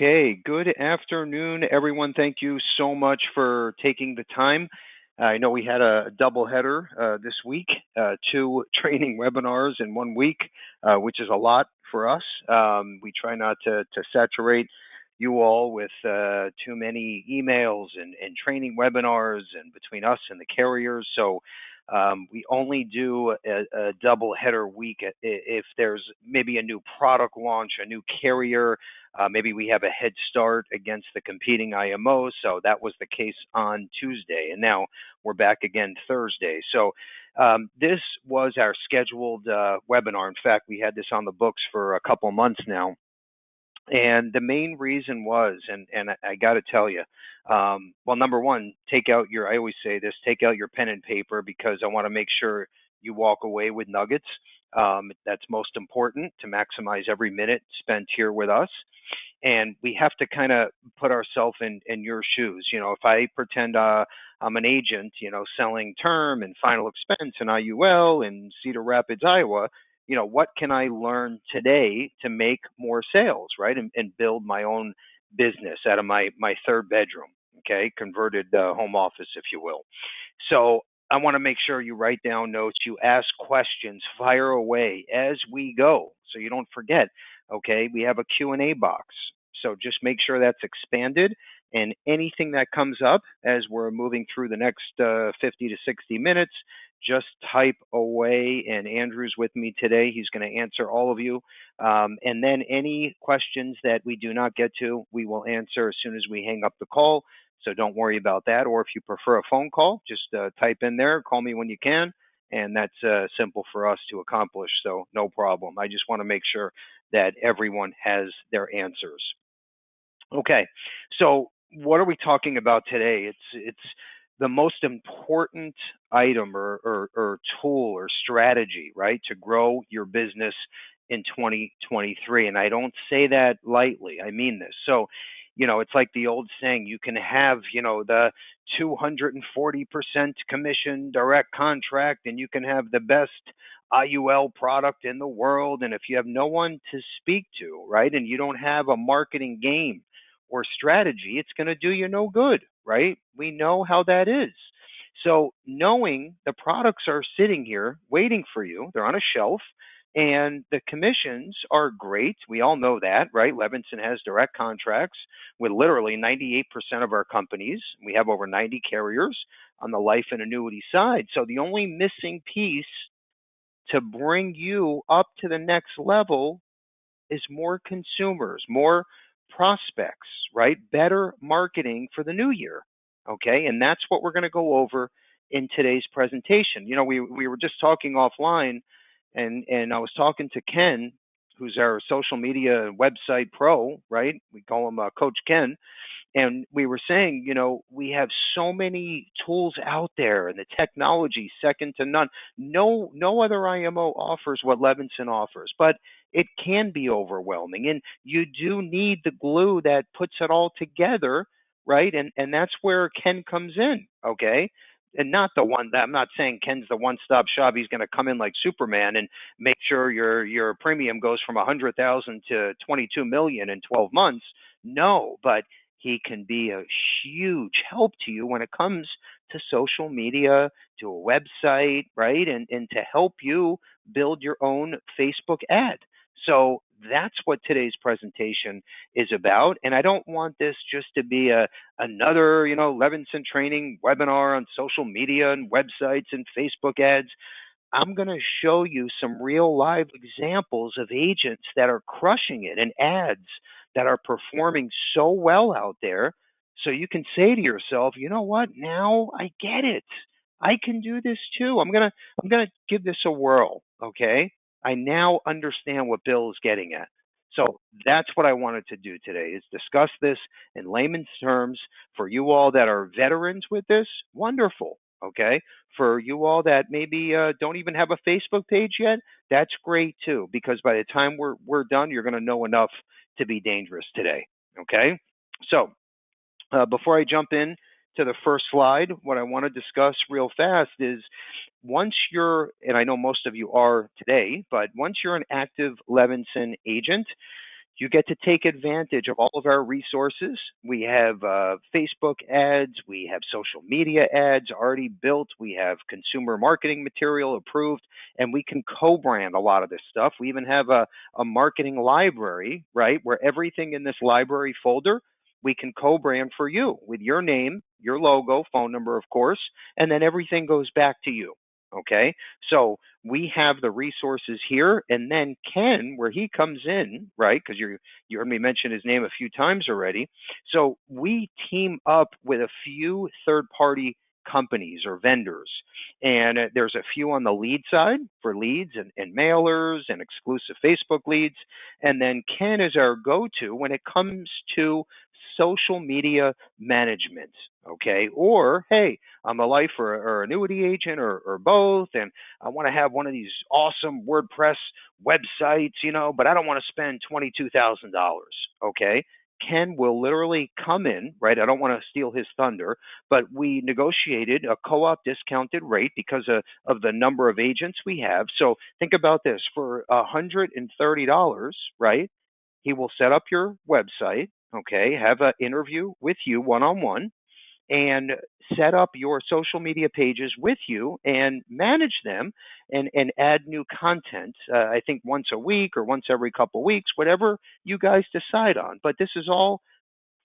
Okay, good afternoon, everyone. Thank you so much for taking the time. I know we had a double header this week, two training webinars in 1 week, which is a lot for us. We try not to saturate you all with too many emails and training webinars and between us and the carriers. So we only do a double header week if there's maybe a new product launch, a new carrier. Maybe we have a head start against the competing IMOs. So that was the case on Tuesday. And now we're back again Thursday. So this was our scheduled webinar. In fact, we had this on the books for a couple months now. And the main reason was, and I got to tell you, well, number one, I always say this, take out your pen and paper because I want to make sure you walk away with nuggets. That's most important to maximize every minute spent here with us. And we have to kind of put ourselves in your shoes. You know, if I pretend I'm an agent, selling term and final expense in IUL in Cedar Rapids, Iowa, what can I learn today to make more sales, right? And build my own business out of my third bedroom, okay? Converted home office, if you will. So I want to make sure you write down notes, you ask questions, fire away as we go so you don't forget, okay? We have a Q&A box. So just make sure that's expanded, and anything that comes up as we're moving through the next 50 to 60 minutes, just type away, and Andrew's with me today. He's going to answer all of you. And then any questions that we do not get to, we will answer as soon as we hang up the call. So don't worry about that. Or if you prefer a phone call, just type in there, call me when you can. And that's simple for us to accomplish. So no problem. I just want to make sure that everyone has their answers. Okay, so what are we talking about today? It's the most important item or tool or strategy, right, to grow your business in 2023. And I don't say that lightly. I mean this. So, it's like the old saying, you can have, the 240% commission direct contract, and you can have the best IUL product in the world. And if you have no one to speak to, right, and you don't have a marketing game or strategy, it's going to do you no good, right? We know how that is. So knowing the products are sitting here waiting for you, they're on a shelf, and the commissions are great. We all know that, right? Levinson has direct contracts with literally 98% of our companies. We have over 90 carriers on the life and annuity side. So the only missing piece to bring you up to the next level is more consumers, more prospects, right? Better marketing for the new year. Okay. And that's what we're going to go over in today's presentation. We were just talking offline, and I was talking to Ken, who's our social media website pro, right? We call him Coach Ken. And we were saying, we have so many tools out there, and the technology second to none. No other IMO offers what Levinson offers, but it can be overwhelming, and you do need the glue that puts it all together, right? And that's where Ken comes in, okay? And not the one that I'm not saying Ken's the one-stop shop. He's going to come in like Superman and make sure your premium goes from 100,000 to 22 million in 12 months. No, but he can be a huge help to you when it comes to social media, to a website, right? And to help you build your own Facebook ad. So that's what today's presentation is about. And I don't want this just to be another, Levinson training webinar on social media and websites and Facebook ads. I'm going to show you some real live examples of agents that are crushing it and ads that are performing so well out there. So you can say to yourself, you know what? Now I get it. I can do this too. I'm going to give this a whirl. Okay. I now understand what Bill is getting at. So that's what I wanted to do today, is discuss this in layman's terms. For you all that are veterans with this, wonderful. Okay. For you all that maybe don't even have a Facebook page yet, that's great too, because by the time we're done, you're going to know enough to be dangerous today. Okay. So before I jump in to the first slide, what I want to discuss real fast is, once you're, and I know most of you are today, but once you're an active Levinson agent, You get to take advantage of all of our resources. We have Facebook ads, we have social media ads already built, we have consumer marketing material approved, and we can co-brand a lot of this stuff. We even have a marketing library, right, where everything in this library folder we can co-brand for you with your name, your logo, phone number, of course, and then everything goes back to you. Okay, so we have the resources here, and then Ken, where he comes in, right? Because you heard me mention his name a few times already. So we team up with a few third-party companies or vendors, and there's a few on the lead side for leads and mailers and exclusive Facebook leads, and then Ken is our go-to when it comes to social media management. Okay, or hey, I'm a life or annuity agent or both, and I want to have one of these awesome WordPress websites, but I don't want to spend $22,000. Okay. Ken will literally come in, right? I don't want to steal his thunder, but we negotiated a co op discounted rate because of the number of agents we have. So think about this for $130, right? He will set up your website, okay, have an interview with you one on one, and set up your social media pages with you and manage them and add new content. I think once a week or once every couple of weeks, whatever you guys decide on. But this is all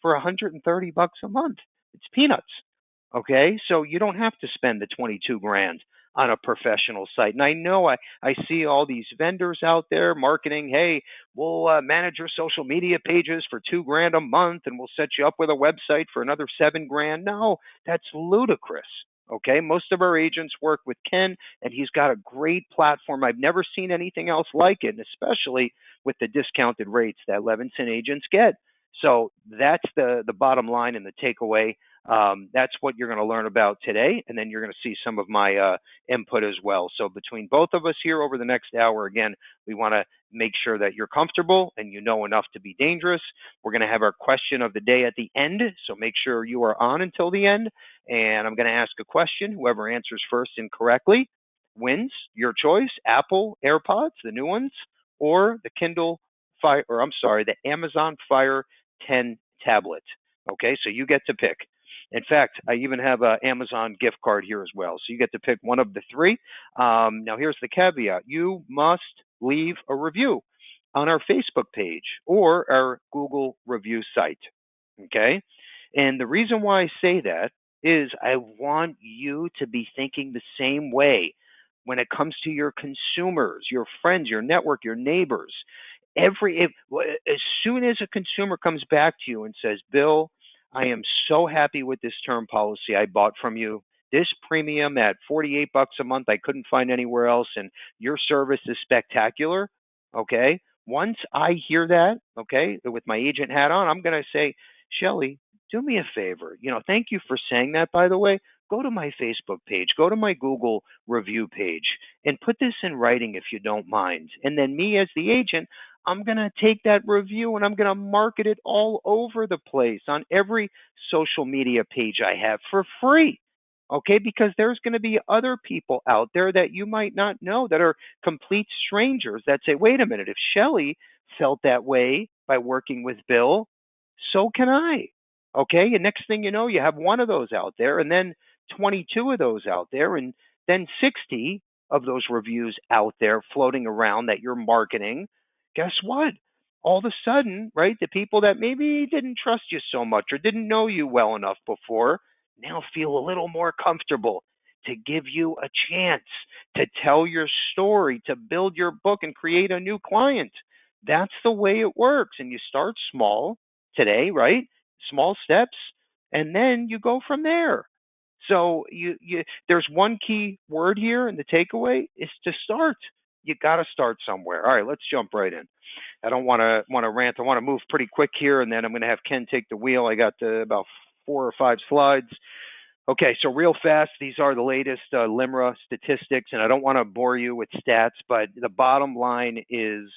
for 130 bucks a month. It's peanuts. Okay, so you don't have to spend the 22 grand on a professional site. And I know I see all these vendors out there marketing, hey, we'll manage your social media pages for 2 grand a month and we'll set you up with a website for another 7 grand. No, that's ludicrous. Okay, most of our agents work with Ken, and he's got a great platform. I've never seen anything else like it, and especially with the discounted rates that Levinson agents get. So that's the bottom line and the takeaway. That's what you're going to learn about today, and then you're going to see some of my input as well. So between both of us here over the next hour, again, we want to make sure that you're comfortable and you know enough to be dangerous. We're going to have our question of the day at the end, so make sure you are on until the end. And I'm going to ask a question. Whoever answers first incorrectly wins. Your choice: Apple AirPods, the new ones, or the the Amazon Fire 10 tablet. Okay, so you get to pick. In fact, I even have an Amazon gift card here as well. So you get to pick one of the three. Now, here's the caveat. You must leave a review on our Facebook page or our Google review site. Okay? And the reason why I say that is I want you to be thinking the same way when it comes to your consumers, your friends, your network, your neighbors. As soon as a consumer comes back to you and says, Bill, I am so happy with this term policy I bought from you. This premium at 48 bucks a month I couldn't find anywhere else, and your service is spectacular. Okay. Once I hear that, okay, with my agent hat on, I'm going to say, Shelly, do me a favor. Thank you for saying that, by the way. Go to my Facebook page, go to my Google review page, and put this in writing if you don't mind. And then me as the agent, I'm going to take that review and I'm going to market it all over the place on every social media page I have for free. Okay, because there's going to be other people out there that you might not know that are complete strangers that say, wait a minute, if Shelly felt that way by working with Bill, so can I. Okay, and next thing you know, you have one of those out there, and then 22 of those out there, and then 60 of those reviews out there floating around that you're marketing. Guess what? All of a sudden, right, the people that maybe didn't trust you so much or didn't know you well enough before now feel a little more comfortable to give you a chance to tell your story, to build your book and create a new client. That's the way it works. And you start small today, right? Small steps, and then you go from there. So there's one key word here, and the takeaway is to start. You got to start somewhere. All right, let's jump right in. I don't want to rant. I want to move pretty quick here, and then I'm going to have Ken take the wheel. I got about 4 or 5 slides. Okay, so real fast, these are the latest LIMRA statistics, and I don't want to bore you with stats, but the bottom line is,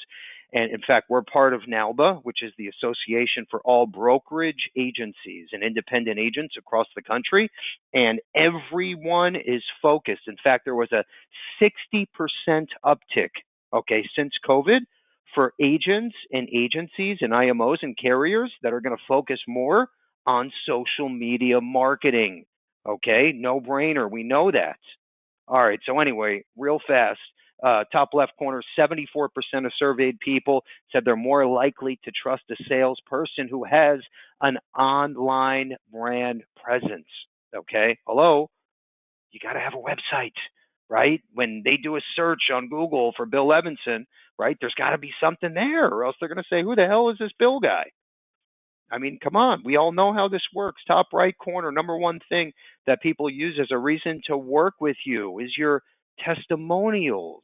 and in fact, we're part of NALBA, which is the Association for All Brokerage Agencies and Independent Agents across the country, and everyone is focused. In fact, there was a 60% uptick, okay, since COVID for agents and agencies and IMOs and carriers that are going to focus more on social media marketing. Okay, no brainer. We know that. All right. So anyway, real fast, top left corner, 74% of surveyed people said they're more likely to trust a salesperson who has an online brand presence. Okay. Hello. You got to have a website, right? When they do a search on Google for Bill Levinson, right, there's got to be something there, or else they're going to say, who the hell is this Bill guy? I mean, come on. We all know how this works. Top right corner, number one thing that people use as a reason to work with you is your testimonials.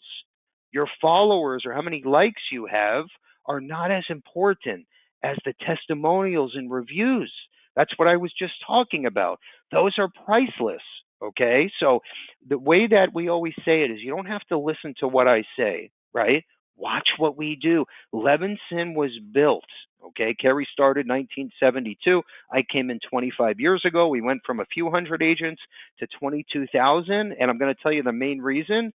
Your followers or how many likes you have are not as important as the testimonials and reviews. That's what I was just talking about. Those are priceless. Okay. So the way that we always say it is you don't have to listen to what I say, right? Watch what we do. Levinson was built. Okay, Kerry started 1972. I came in 25 years ago. We went from a few hundred agents to 22,000. And I'm going to tell you the main reason.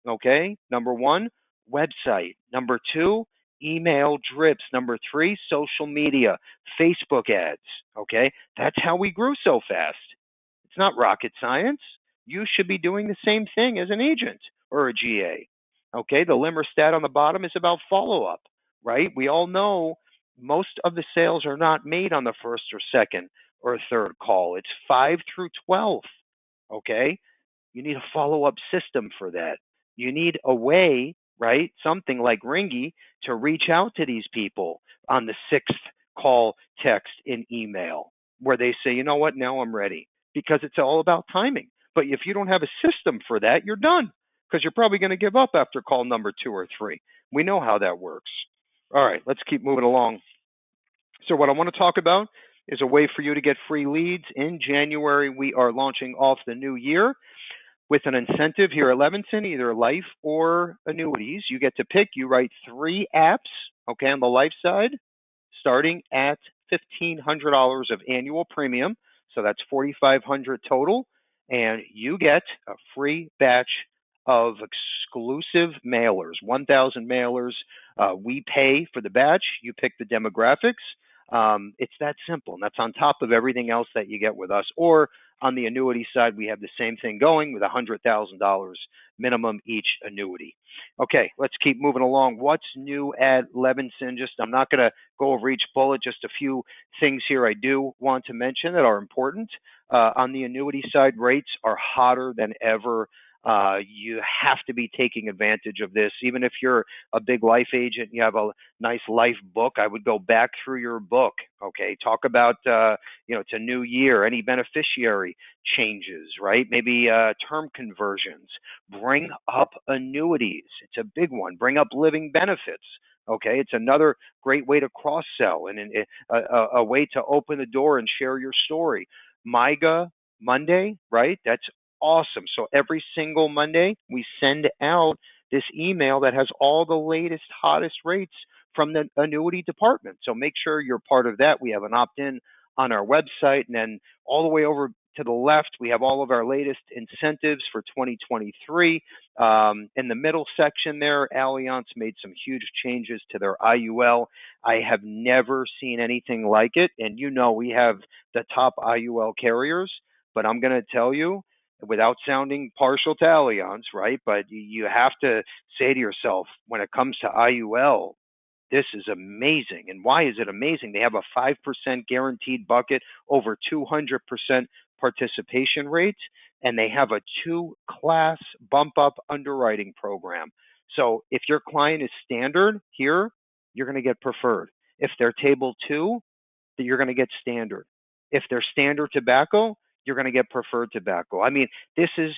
Okay, number one, website. Number two, email drips. Number three, social media, Facebook ads. Okay, that's how we grew so fast. It's not rocket science. You should be doing the same thing as an agent or a GA. Okay, the Limmer stat on the bottom is about follow up, right? We all know most of the sales are not made on the first or second or third call. It's 5 through 12. Okay, you need a follow up system for that. You need a way, right? Something like Ringy to reach out to these people on the sixth call, text, and email where they say, you know what, now I'm ready, because it's all about timing. But if you don't have a system for that, you're done, because you're probably going to give up after call number 2 or 3. We know how that works. All right, let's keep moving along. So what I want to talk about is a way for you to get free leads. In January, we are launching off the new year with an incentive here at Levinson, either life or annuities. You get to pick. You write 3 apps, okay, on the life side, starting at $1,500 of annual premium. So that's $4,500 total. And you get a free batch of exclusive mailers, 1,000 mailers. We pay for the batch. You pick the demographics. It's that simple. And that's on top of everything else that you get with us. Or on the annuity side, we have the same thing going with $100,000 minimum each annuity. Okay, let's keep moving along. What's new at Levinson? I'm not going to go over each bullet, just a few things here I do want to mention that are important. On the annuity side, rates are hotter than ever. You have to be taking advantage of this. Even if you're a big life agent, you have a nice life book, I would go back through your book. Okay, talk about, it's a new year, any beneficiary changes, right? Maybe term conversions. Bring up annuities. It's a big one. Bring up living benefits. Okay, it's another great way to cross sell and a way to open the door and share your story. MIGA Monday, right? That's awesome. So every single Monday, we send out this email that has all the latest, hottest rates from the annuity department. So make sure you're part of that. We have an opt-in on our website. And then all the way over to the left, we have all of our latest incentives for 2023. In the middle section there, Allianz made some huge changes to their IUL. I have never seen anything like it. And we have the top IUL carriers. But I'm going to tell you, without sounding partial to Allianz, right? But you have to say to yourself, when it comes to IUL, this is amazing. And why is it amazing? They have a 5% guaranteed bucket, over 200% participation rate, and they have a 2-class bump up underwriting program. So if your client is standard here, you're going to get preferred. If they're table 2, then you're going to get standard. If they're standard tobacco, you're going to get preferred tobacco. I mean, this is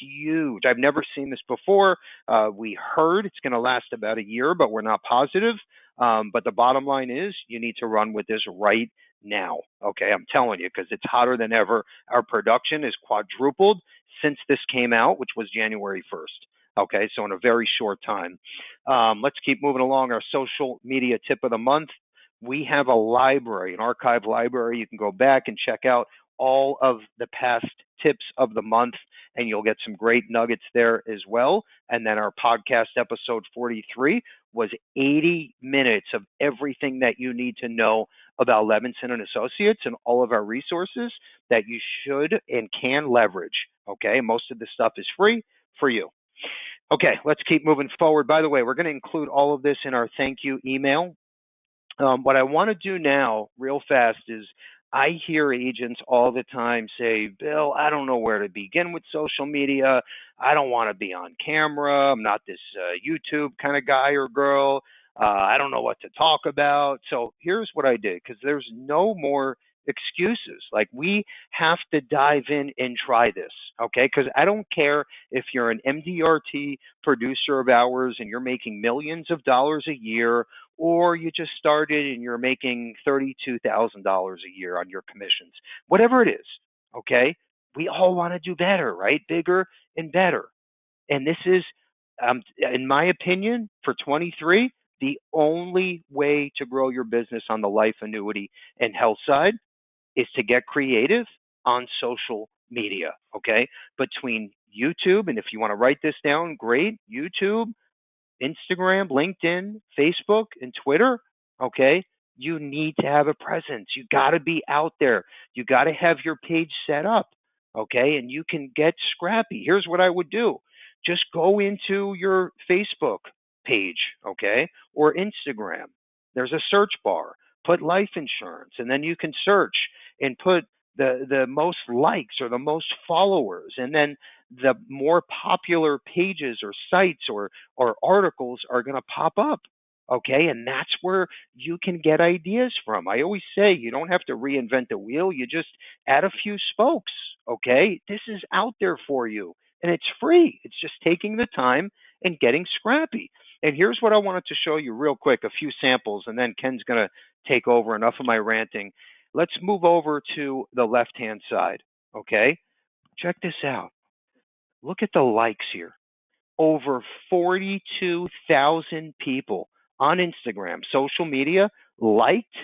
huge. I've never seen this before. We heard it's going to last about a year, but we're not positive. But the bottom line is you need to run with this right now. Okay, I'm telling you, because it's hotter than ever. Our production is quadrupled since this came out, which was January 1st. Okay, so in a very short time. Let's keep moving along. Our social media tip of the month. We have a library, an archive library. You can go back and check out all of the past tips of the month, and you'll get some great nuggets there as well. And then our podcast episode 43 was 80 minutes of everything that you need to know about Levinson and Associates and all of our resources that you should and can leverage. Okay, most of this stuff is free for you. Okay, let's keep moving forward. By the way, we're going to include all of this in our thank you email. What I want to do now, real fast, is I hear agents all the time say, Bill, I don't know where to begin with social media. I don't want to be on camera. I'm not this YouTube kind of guy or girl. I don't know what to talk about. So here's what I did, because there's no more excuses. Like, we have to dive in and try this, okay? Because I don't care if you're an MDRT producer of ours and you're making millions of dollars a year, or you just started and you're making $32,000 a year on your commissions. Whatever it is, okay? We all want to do better, right? Bigger and better. And this is, in my opinion, for 23, the only way to grow your business on the life, annuity, and health side is to get creative on social media, okay? Between YouTube, and if you want to write this down, great, YouTube, Instagram, LinkedIn, Facebook, and Twitter, okay? You need to have a presence. You got to be out there. You got to have your page set up, okay? And you can get scrappy. Here's what I would do. Just go into your Facebook page, okay? Or Instagram. There's a search bar. Put life insurance, and then you can search and put the most likes or the most followers, and then the more popular pages or sites or articles are going to pop up, okay? And that's where you can get ideas from. I always say you don't have to reinvent the wheel. You just add a few spokes, okay? This is out there for you, and it's free. It's just taking the time and getting scrappy. And here's what I wanted to show you real quick, a few samples, and then Ken's going to take over. Enough of my ranting. Let's move over to the left-hand side, okay? Check this out. Look at the likes here. Over 42,000 people on Instagram, social media, liked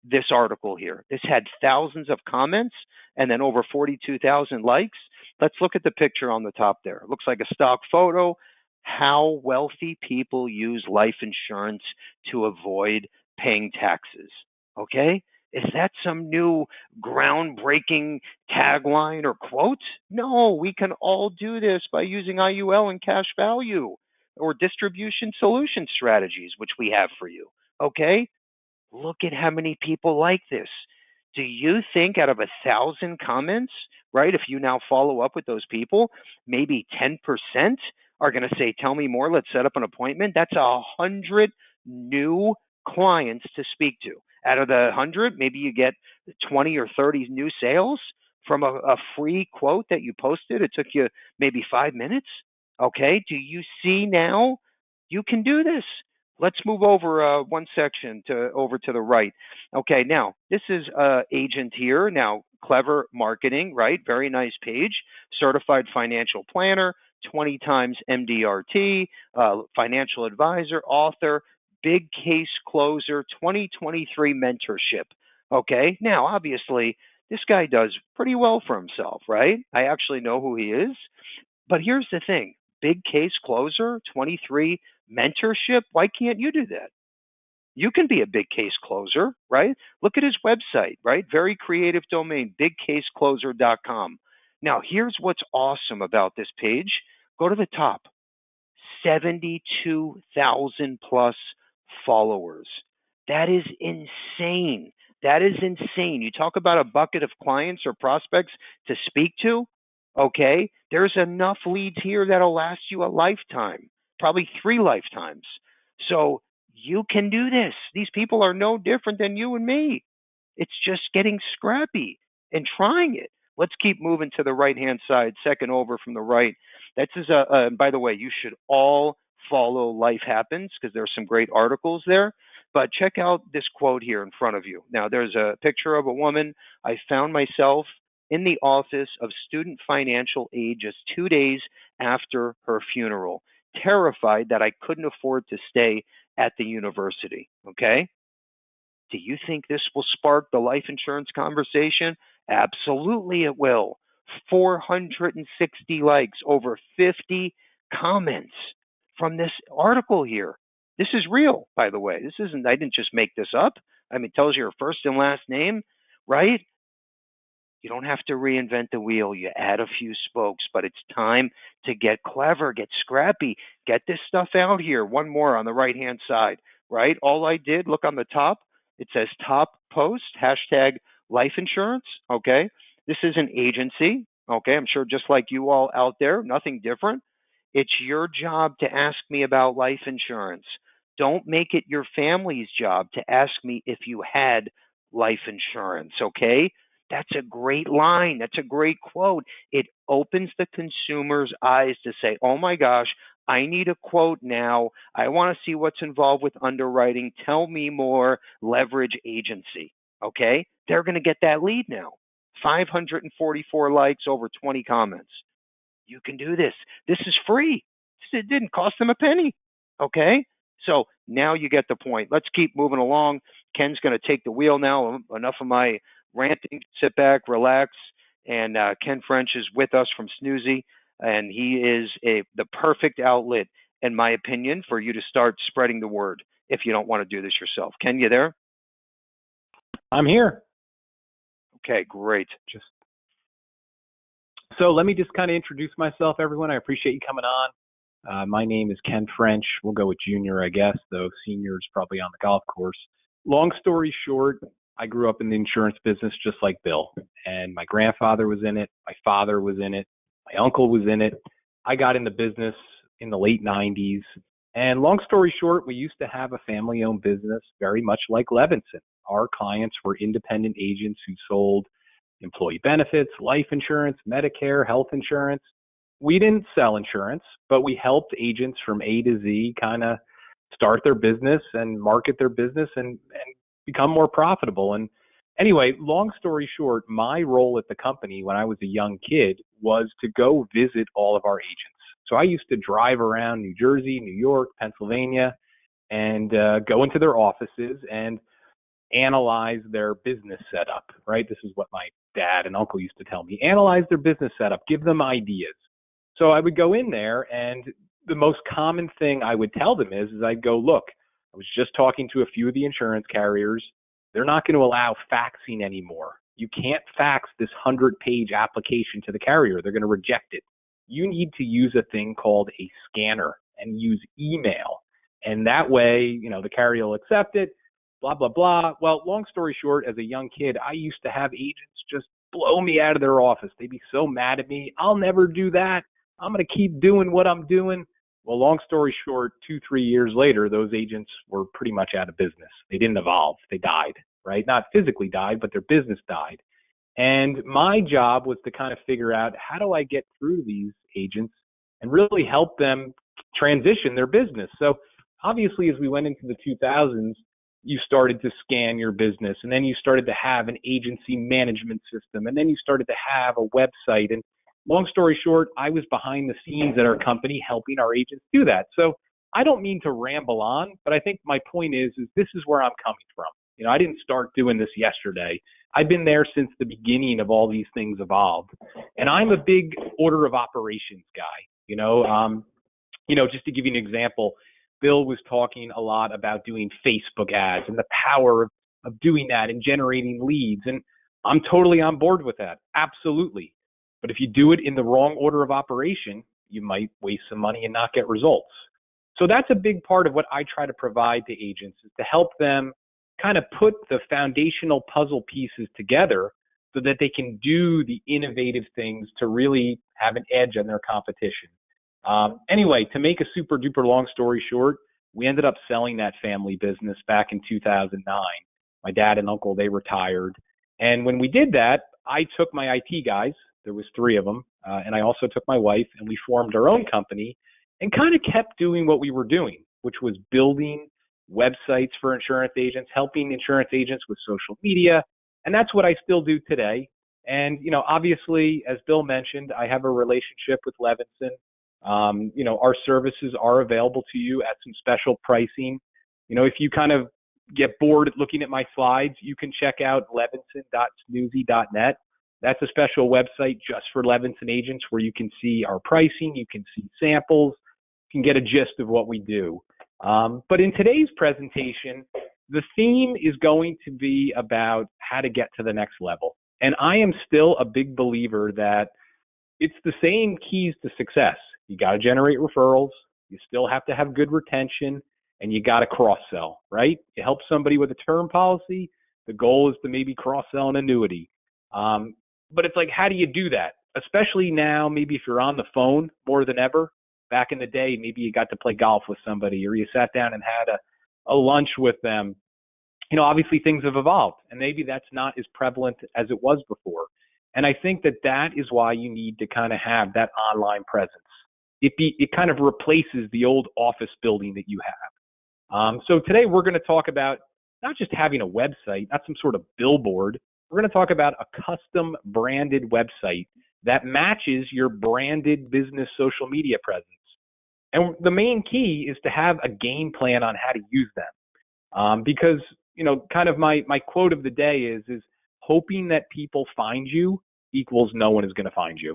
this article here. This had thousands of comments and then over 42,000 likes. Let's look at the picture on the top there. It looks like a stock photo. How wealthy people use life insurance to avoid paying taxes. Okay? Is that some new groundbreaking tagline or quote? No, we can all do this by using IUL and cash value or distribution solution strategies, which we have for you. Okay? Look at how many people like this. Do you think out of 1,000 comments, right, if you now follow up with those people, maybe 10% are going to say, tell me more, let's set up an appointment? That's 100 new clients to speak to. Out of the 100, maybe you get 20 or 30 new sales from a free quote that you posted. It took you maybe 5 minutes. Okay, do you see now? You can do this. Let's move over one section over to the right. Okay, now this is agent here. Now, Clever Marketing, right? Very nice page. Certified financial planner, 20 times MDRT, financial advisor, author, big case closer, 2023 mentorship. Okay, now obviously this guy does pretty well for himself, right? I actually know who he is. But here's the thing. Big case closer, 23 mentorship. Why can't you do that? You can be a big case closer, right? Look at his website, right? Very creative domain, bigcasecloser.com. Now, here's what's awesome about this page. Go to the top. 72,000 plus followers. That is insane. That is insane. You talk about a bucket of clients or prospects to speak to. Okay, there's enough leads here that'll last you a lifetime, probably 3 lifetimes. So you can do this. These people are no different than you and me. It's just getting scrappy and trying it. Let's keep moving to the right-hand side, second over from the right. That is by the way, you should all follow Life Happens because there's some great articles there. But check out this quote here in front of you. Now, there's a picture of a woman. I found myself in the office of student financial aid just 2 days after her funeral, terrified that I couldn't afford to stay at the university. Okay? Do you think this will spark the life insurance conversation? Absolutely, it will. 460 likes, over 50 comments from this article here. This is real, by the way. This isn't, I didn't just make this up. I mean, it tells your first and last name, right? You don't have to reinvent the wheel. You add a few spokes, but it's time to get clever, get scrappy, get this stuff out here. One more on the right-hand side, right? All I did, look on the top, it says top post, hashtag life insurance, okay? This is an agency, okay? I'm sure just like you all out there, nothing different. It's your job to ask me about life insurance. Don't make it your family's job to ask me if you had life insurance, okay? That's a great line. That's a great quote. It opens the consumer's eyes to say, oh my gosh, I need a quote now. I want to see what's involved with underwriting. Tell me more. Leverage agency. Okay? They're going to get that lead now. 544 likes, over 20 comments. You can do this. This is free. It didn't cost them a penny. Okay? So now you get the point. Let's keep moving along. Ken's going to take the wheel now. Enough of my ranting. Sit back, relax. And Ken French is with us from Snoozy, and he is the perfect outlet, in my opinion, for you to start spreading the word if you don't want to do this yourself. Ken, you there? I'm here. Okay, great. So let me just kind of introduce myself, everyone. I appreciate you coming on. My name is Ken French. We'll go with junior, I guess, though senior is probably on the golf course. Long story short, I grew up in the insurance business just like Bill, and my grandfather was in it. My father was in it. My uncle was in it. I got in the business in the late 90s. And long story short, we used to have a family-owned business very much like Levinson. Our clients were independent agents who sold employee benefits, life insurance, Medicare, health insurance. We didn't sell insurance, but we helped agents from A to Z kind of start their business and market their business and become more profitable. And anyway, long story short, my role at the company when I was a young kid was to go visit all of our agents. So I used to drive around New Jersey, New York, Pennsylvania, and go into their offices and analyze their business setup, right? This is what my dad and uncle used to tell me. Analyze their business setup, give them ideas. So I would go in there, and the most common thing I would tell them is I'd go, look, I was just talking to a few of the insurance carriers. They're not going to allow faxing anymore. You can't fax this 100-page application to the carrier. They're going to reject it. You need to use a thing called a scanner and use email. And that way, the carrier will accept it, blah, blah, blah. Well, long story short, as a young kid, I used to have agents just blow me out of their office. They'd be so mad at me. I'll never do that. I'm going to keep doing what I'm doing. Well, long story short, 2-3 years later, those agents were pretty much out of business. They didn't evolve. They died, right? Not physically died, but their business died. And my job was to kind of figure out, how do I get through these agents and really help them transition their business? So obviously, as we went into the 2000s, you started to scan your business, and then you started to have an agency management system, and then you started to have a website. And long story short, I was behind the scenes at our company helping our agents do that. So I don't mean to ramble on, but I think my point is this is where I'm coming from. I didn't start doing this yesterday. I've been there since the beginning of all these things evolved. And I'm a big order of operations guy. Just to give you an example, Bill was talking a lot about doing Facebook ads and the power of doing that and generating leads. And I'm totally on board with that. Absolutely. But if you do it in the wrong order of operation, you might waste some money and not get results. So that's a big part of what I try to provide to agents, is to help them kind of put the foundational puzzle pieces together so that they can do the innovative things to really have an edge on their competition. Anyway, to make a super duper long story short, we ended up selling that family business back in 2009. My dad and uncle, they retired. And when we did that, I took my IT guys, there was 3 of them, and I also took my wife, and we formed our own company and kind of kept doing what we were doing, which was building websites for insurance agents, helping insurance agents with social media. And that's what I still do today. And, obviously, as Bill mentioned, I have a relationship with Levinson. Our services are available to you at some special pricing. If you kind of get bored looking at my slides, you can check out levinson.snoozy.net. That's a special website just for Levinson agents where you can see our pricing, you can see samples, you can get a gist of what we do. But in today's presentation, the theme is going to be about how to get to the next level. And I am still a big believer that it's the same keys to success. You got to generate referrals. You still have to have good retention, and you got to cross-sell, right? You help somebody with a term policy. The goal is to maybe cross-sell an annuity. But it's like, how do you do that? Especially now, maybe if you're on the phone more than ever. Back in the day, maybe you got to play golf with somebody, or you sat down and had a lunch with them. Obviously things have evolved, and maybe that's not as prevalent as it was before. And I think that is why you need to kind of have that online presence. It kind of replaces the old office building that you have. So today we're going to talk about not just having a website, not some sort of billboard. We're going to talk about a custom branded website that matches your branded business social media presence. And the main key is to have a game plan on how to use them. Because, kind of my quote of the day is hoping that people find you equals no one is going to find you,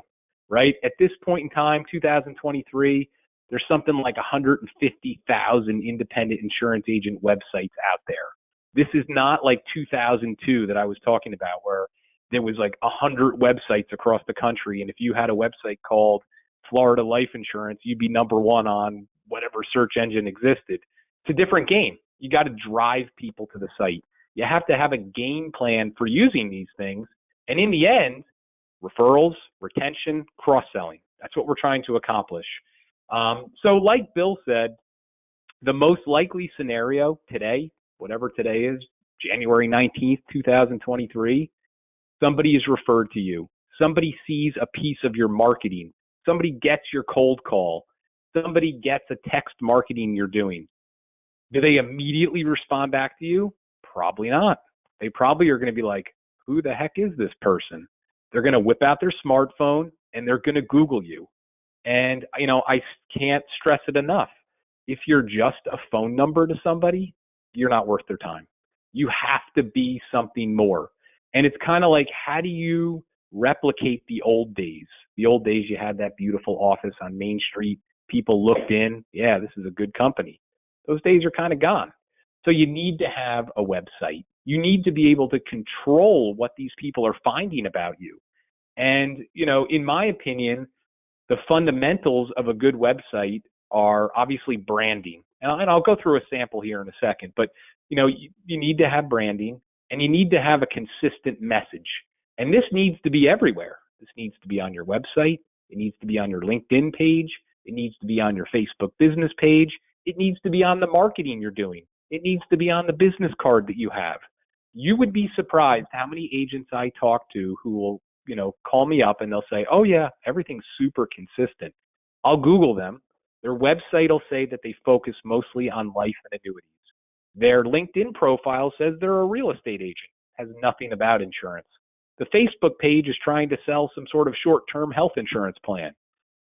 right? At this point in time, 2023, there's something like 150,000 independent insurance agent websites out there. This is not like 2002 that I was talking about, where there was like 100 websites across the country. And if you had a website called Florida Life Insurance, you'd be number one on whatever search engine existed. It's a different game. You got to drive people to the site. You have to have a game plan for using these things. And in the end, referrals, retention, cross-selling. That's what we're trying to accomplish. So like Bill said, the most likely scenario today, whatever today is, January 19th, 2023, somebody is referred to you. Somebody sees a piece of your marketing. Somebody gets your cold call. Somebody gets a text marketing you're doing. Do they immediately respond back to you? Probably not. They probably are going to be like, who the heck is this person? They're going to whip out their smartphone and they're going to Google you. And, I can't stress it enough. If you're just a phone number to somebody, you're not worth their time. You have to be something more. And it's kind of like, how do you replicate the old days? The old days, you had that beautiful office on Main Street. People looked in. Yeah, this is a good company. Those days are kind of gone. So you need to have a website. You need to be able to control what these people are finding about you. And, in my opinion, the fundamentals of a good website are obviously branding. And I'll go through a sample here in a second. But, you need to have branding, and you need to have a consistent message. And this needs to be everywhere. This needs to be on your website. It needs to be on your LinkedIn page. It needs to be on your Facebook business page. It needs to be on the marketing you're doing. It needs to be on the business card that you have. You would be surprised how many agents I talk to who will, call me up and they'll say, oh yeah, everything's super consistent. I'll Google them. Their website will say that they focus mostly on life and annuities. Their LinkedIn profile says they're a real estate agent, has nothing about insurance. The Facebook page is trying to sell some sort of short-term health insurance plan.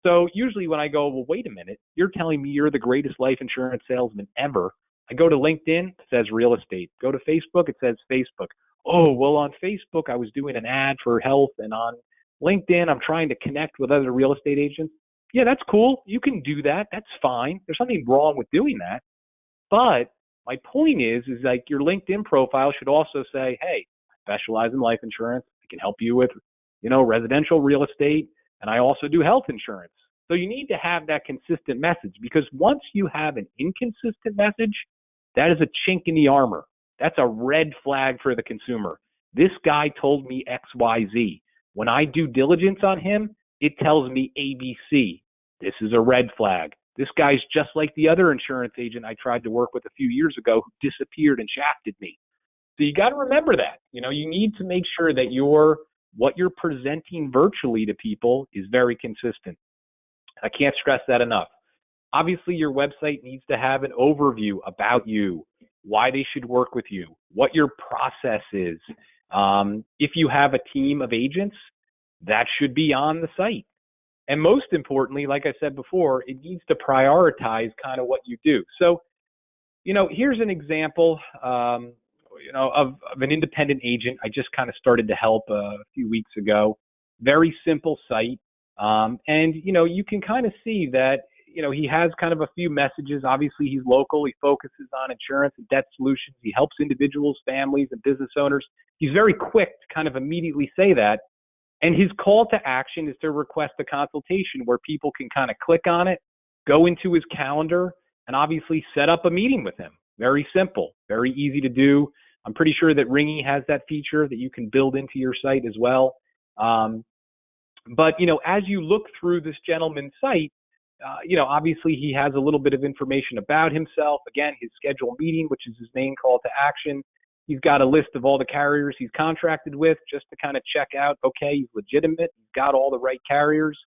So usually when I go, well, wait a minute, you're telling me you're the greatest life insurance salesman ever. I go to LinkedIn, it says real estate. Go to Facebook, it says Facebook. Oh, well, on Facebook, I was doing an ad for health, and on LinkedIn, I'm trying to connect with other real estate agents. Yeah, that's cool. You can do that. That's fine. There's nothing wrong with doing that. But my point is like your LinkedIn profile should also say, hey, I specialize in life insurance. I can help you with, residential real estate, and I also do health insurance. So you need to have that consistent message, because once you have an inconsistent message, that is a chink in the armor. That's a red flag for the consumer. This guy told me XYZ. When I do diligence on him, it tells me ABC. This is a red flag. This guy's just like the other insurance agent I tried to work with a few years ago who disappeared and shafted me. So you got to remember that. You need to make sure that what you're presenting virtually to people is very consistent. I can't stress that enough. Obviously, your website needs to have an overview about you, why they should work with you, what your process is. If you have a team of agents, that should be on the site. And most importantly, like I said before, it needs to prioritize kind of what you do. So, here's an example. of an independent agent. I just kind of started to help a few weeks ago. Very simple site. And, you can kind of see that, he has kind of a few messages. Obviously, he's local. He focuses on insurance and debt solutions. He helps individuals, families, and business owners. He's very quick to kind of immediately say that. And his call to action is to request a consultation where people can kind of click on it, go into his calendar, and obviously set up a meeting with him. Very simple, very easy to do. I'm pretty sure that Ringy has that feature that you can build into your site as well. But, as you look through this gentleman's site, obviously he has a little bit of information about himself. Again, his scheduled meeting, which is his main call to action. He's got a list of all the carriers he's contracted with just to kind of check out, okay, he's legitimate. He's got all the right carriers.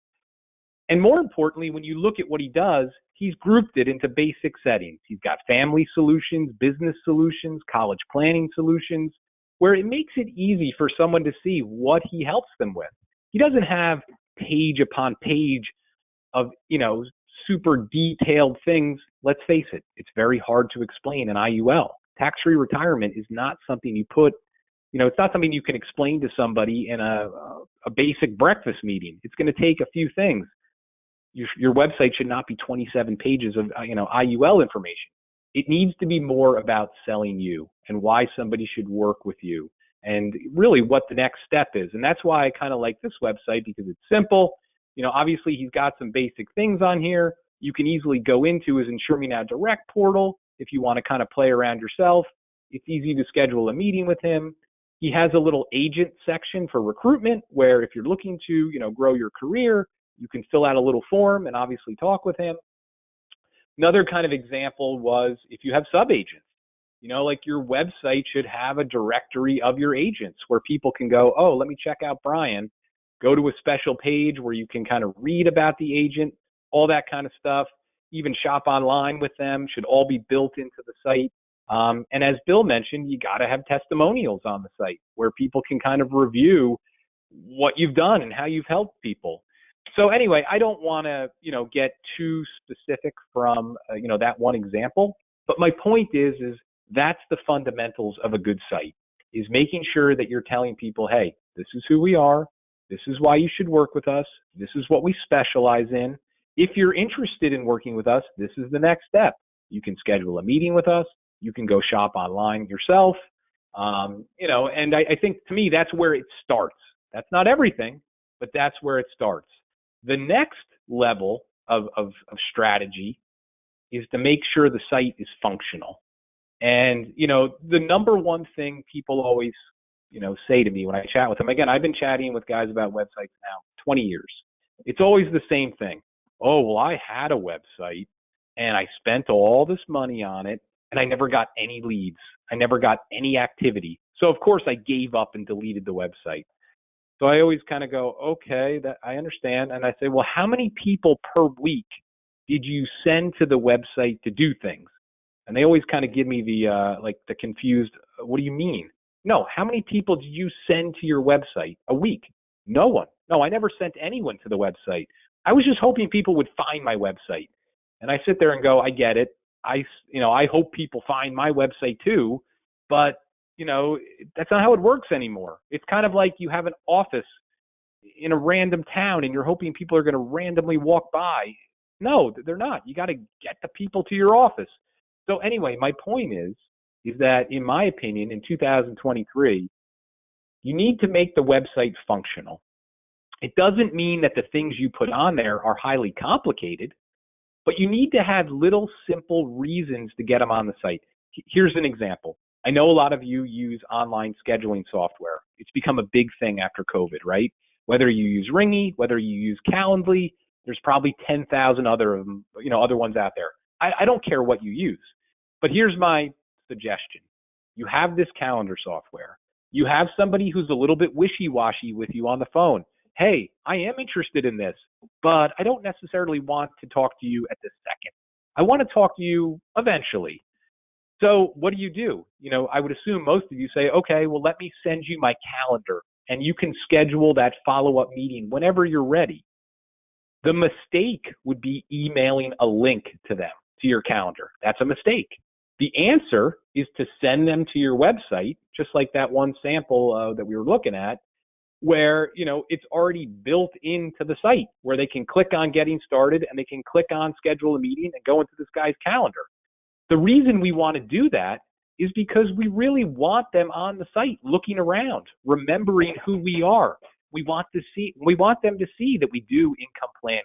And more importantly, when you look at what he does, he's grouped it into basic settings. He's got family solutions, business solutions, college planning solutions, where it makes it easy for someone to see what he helps them with. He doesn't have page upon page of, super detailed things. Let's face it, it's very hard to explain an IUL. Tax-free retirement is not something you put, it's not something you can explain to somebody in a basic breakfast meeting. It's going to take a few things. Your website should not be 27 pages of, IUL information. It needs to be more about selling you and why somebody should work with you and really what the next step is. And that's why I kind of like this website, because it's simple. Obviously he's got some basic things on here. You can easily go into his Insure Me Now Direct portal if you want to kind of play around yourself. It's easy to schedule a meeting with him. He has a little agent section for recruitment where if you're looking to, grow your career, you can fill out a little form and obviously talk with him. Another kind of example was if you have sub-agents, like your website should have a directory of your agents where people can go, oh, let me check out Brian, go to a special page where you can kind of read about the agent, all that kind of stuff, even shop online with them, should all be built into the site. And as Bill mentioned, you got to have testimonials on the site where people can kind of review what you've done and how you've helped people. So anyway, I don't want to, get too specific from, that one example. But my point is that's the fundamentals of a good site, is making sure that you're telling people, hey, this is who we are. This is why you should work with us. This is what we specialize in. If you're interested in working with us, this is the next step. You can schedule a meeting with us. You can go shop online yourself. And I think to me, that's where it starts. That's not everything, but that's where it starts. The next level of strategy is to make sure the site is functional. And, the number one thing people always, say to me when I chat with them, again, I've been chatting with guys about websites now 20 years. It's always the same thing. Oh, well, I had a website and I spent all this money on it and I never got any leads. I never got any activity. So of course I gave up and deleted the website. So I always kind of go, okay, that I understand. And I say, well, how many people per week did you send to the website to do things? And they always kind of give me the confused, what do you mean? No, how many people did you send to your website a week? No one. No, I never sent anyone to the website. I was just hoping people would find my website. And I sit there and go, I get it. I hope people find my website too, but that's not how it works anymore. It's kind of like you have an office in a random town and you're hoping people are going to randomly walk by. No, they're not. You got to get the people to your office. So anyway, my point is that in my opinion, in 2023, you need to make the website functional. It doesn't mean that the things you put on there are highly complicated, but you need to have little simple reasons to get them on the site. Here's an example. I know a lot of you use online scheduling software. It's become a big thing after COVID, right? Whether you use Ringy, whether you use Calendly, there's probably 10,000 other ones out there. I don't care what you use, but here's my suggestion. You have this calendar software. You have somebody who's a little bit wishy-washy with you on the phone. Hey, I am interested in this, but I don't necessarily want to talk to you at this second. I want to talk to you eventually. So what do? I would assume most of you say, okay, well, let me send you my calendar and you can schedule that follow-up meeting whenever you're ready. The mistake would be emailing a link to them, to your calendar. That's a mistake. The answer is to send them to your website, just like that one sample that we were looking at, where, it's already built into the site where they can click on getting started and they can click on schedule a meeting and go into this guy's calendar. The reason we want to do that is because we really want them on the site looking around, remembering who we are. We want them to see that we do income planning.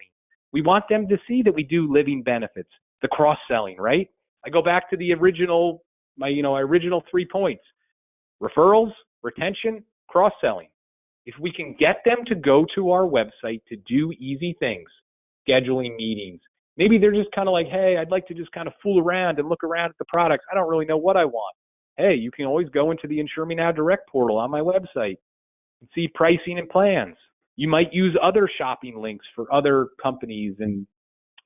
We want them to see that we do living benefits, the cross-selling, right? I go back to the original, my original 3 points: referrals, retention, cross-selling. If we can get them to go to our website to do easy things, scheduling meetings, maybe they're just kind of like, hey, I'd like to just kind of fool around and look around at the products. I don't really know what I want. Hey, you can always go into the Insure Me Now Direct portal on my website and see pricing and plans. You might use other shopping links for other companies and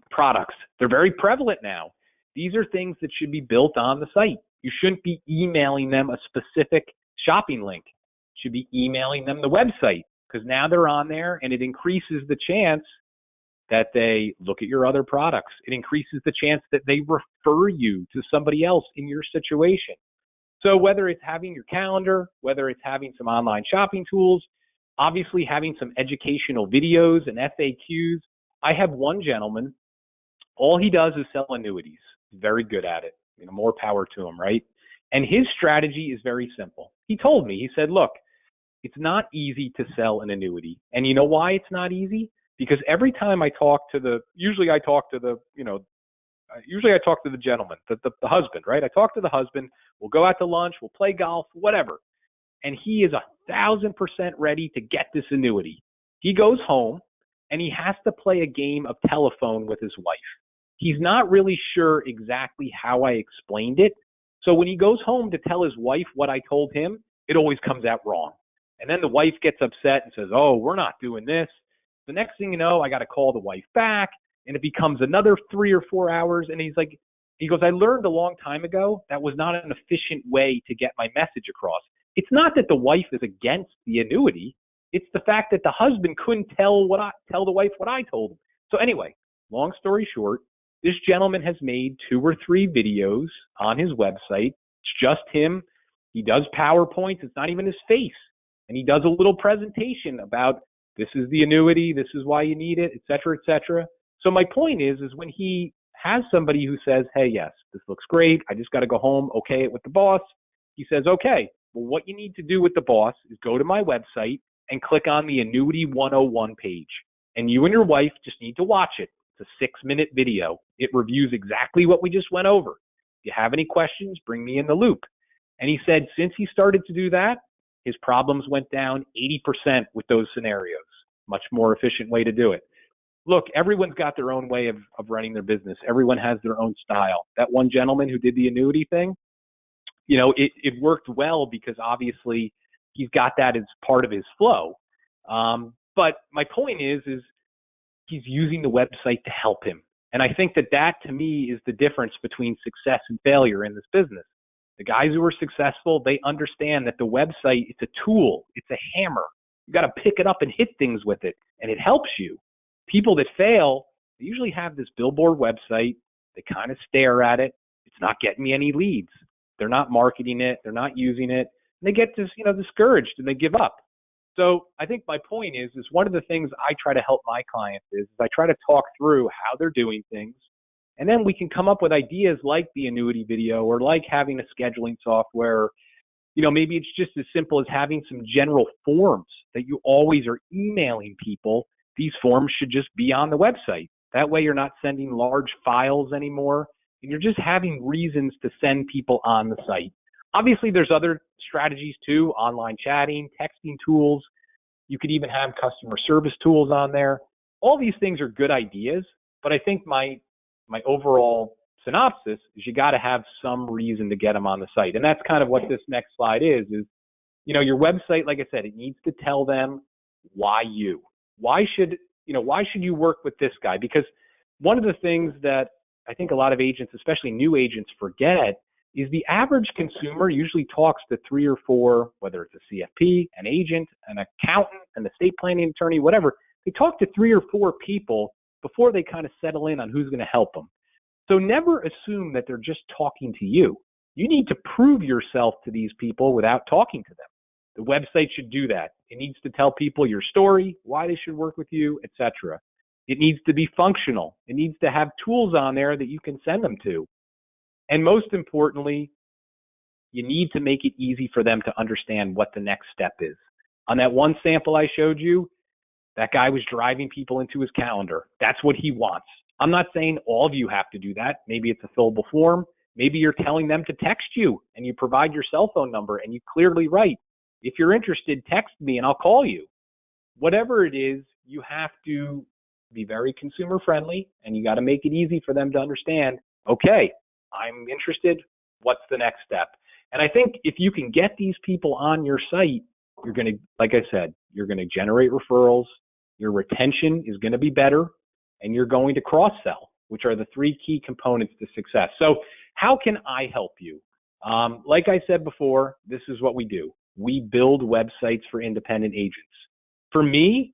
products. They're very prevalent now. These are things that should be built on the site. You shouldn't be emailing them a specific shopping link. You should be emailing them the website, because now they're on there and it increases the chance that they look at your other products. It increases the chance that they refer you to somebody else in your situation. So whether it's having your calendar, whether it's having some online shopping tools, obviously having some educational videos and FAQs. I have one gentleman, all he does is sell annuities. He's very good at it. More power to him, right? And his strategy is very simple. He told me, he said, look, it's not easy to sell an annuity. And you know why it's not easy? Because every time I talk to the gentleman, the husband, right? I talk to the husband, we'll go out to lunch, we'll play golf, whatever. And he is 1,000% ready to get this annuity. He goes home and he has to play a game of telephone with his wife. He's not really sure exactly how I explained it. So when he goes home to tell his wife what I told him, it always comes out wrong. And then the wife gets upset and says, oh, we're not doing this. The next thing you know, I got to call the wife back, and it becomes another 3 or 4 hours. And he goes, I learned a long time ago that was not an efficient way to get my message across. It's not that the wife is against the annuity. It's the fact that the husband couldn't tell the wife what I told him. So anyway, long story short, this gentleman has made 2 or 3 videos on his website. It's just him. He does PowerPoints. It's not even his face. And he does a little presentation about, this is the annuity, this is why you need it, et cetera, et cetera. So my point is when he has somebody who says, hey, yes, this looks great, I just got to go home, okay it with the boss, he says, okay, well, what you need to do with the boss is go to my website and click on the Annuity 101 page. And you and your wife just need to watch it. It's a 6-minute video. It reviews exactly what we just went over. If you have any questions, bring me in the loop. And he said since he started to do that, his problems went down 80% with those scenarios. Much more efficient way to do it. Look, everyone's got their own way of running their business. Everyone has their own style. That one gentleman who did the annuity thing, it worked well because obviously he's got that as part of his flow. But my point is he's using the website to help him. And I think that to me is the difference between success and failure in this business. The guys who are successful, they understand that the website, it's a tool, it's a hammer. You got to pick it up and hit things with it, and it helps you. People that fail, they usually have this billboard website. They kind of stare at it. It's not getting me any leads. They're not marketing it. They're not using it. And they get discouraged and they give up. So I think my point is one of the things I try to help my clients is I try to talk through how they're doing things. And then we can come up with ideas like the annuity video or like having a scheduling software. Maybe it's just as simple as having some general forms that you always are emailing people. These forms should just be on the website. That way you're not sending large files anymore, and you're just having reasons to send people on the site. Obviously, there's other strategies too, online chatting, texting tools. You could even have customer service tools on there. All these things are good ideas, but I think my overall synopsis is you got to have some reason to get them on the site. And that's kind of what this next slide is your website, like I said, it needs to tell them why you. Why should you work with this guy? Because one of the things that I think a lot of agents, especially new agents, forget is the average consumer usually talks to 3 or 4, whether it's a CFP, an agent, an accountant, an estate planning attorney, whatever. They talk to 3 or 4 people before they kind of settle in on who's going to help them. So never assume that they're just talking to you. You need to prove yourself to these people without talking to them. The website should do that. It needs to tell people your story, why they should work with you, etc. It needs to be functional. It needs to have tools on there that you can send them to. And most importantly, you need to make it easy for them to understand what the next step is. On that one sample I showed you, that guy was driving people into his calendar. That's what he wants. I'm not saying all of you have to do that. Maybe it's a fillable form. Maybe you're telling them to text you and you provide your cell phone number and you clearly write, if you're interested, text me and I'll call you. Whatever it is, you have to be very consumer friendly and you got to make it easy for them to understand, okay, I'm interested. What's the next step? And I think if you can get these people on your site, you're going to, like I said, you're going to generate referrals. Your retention is going to be better and you're going to cross-sell, which are the three key components to success. So how can I help you? Like I said before, this is what we do. We build websites for independent agents. For me,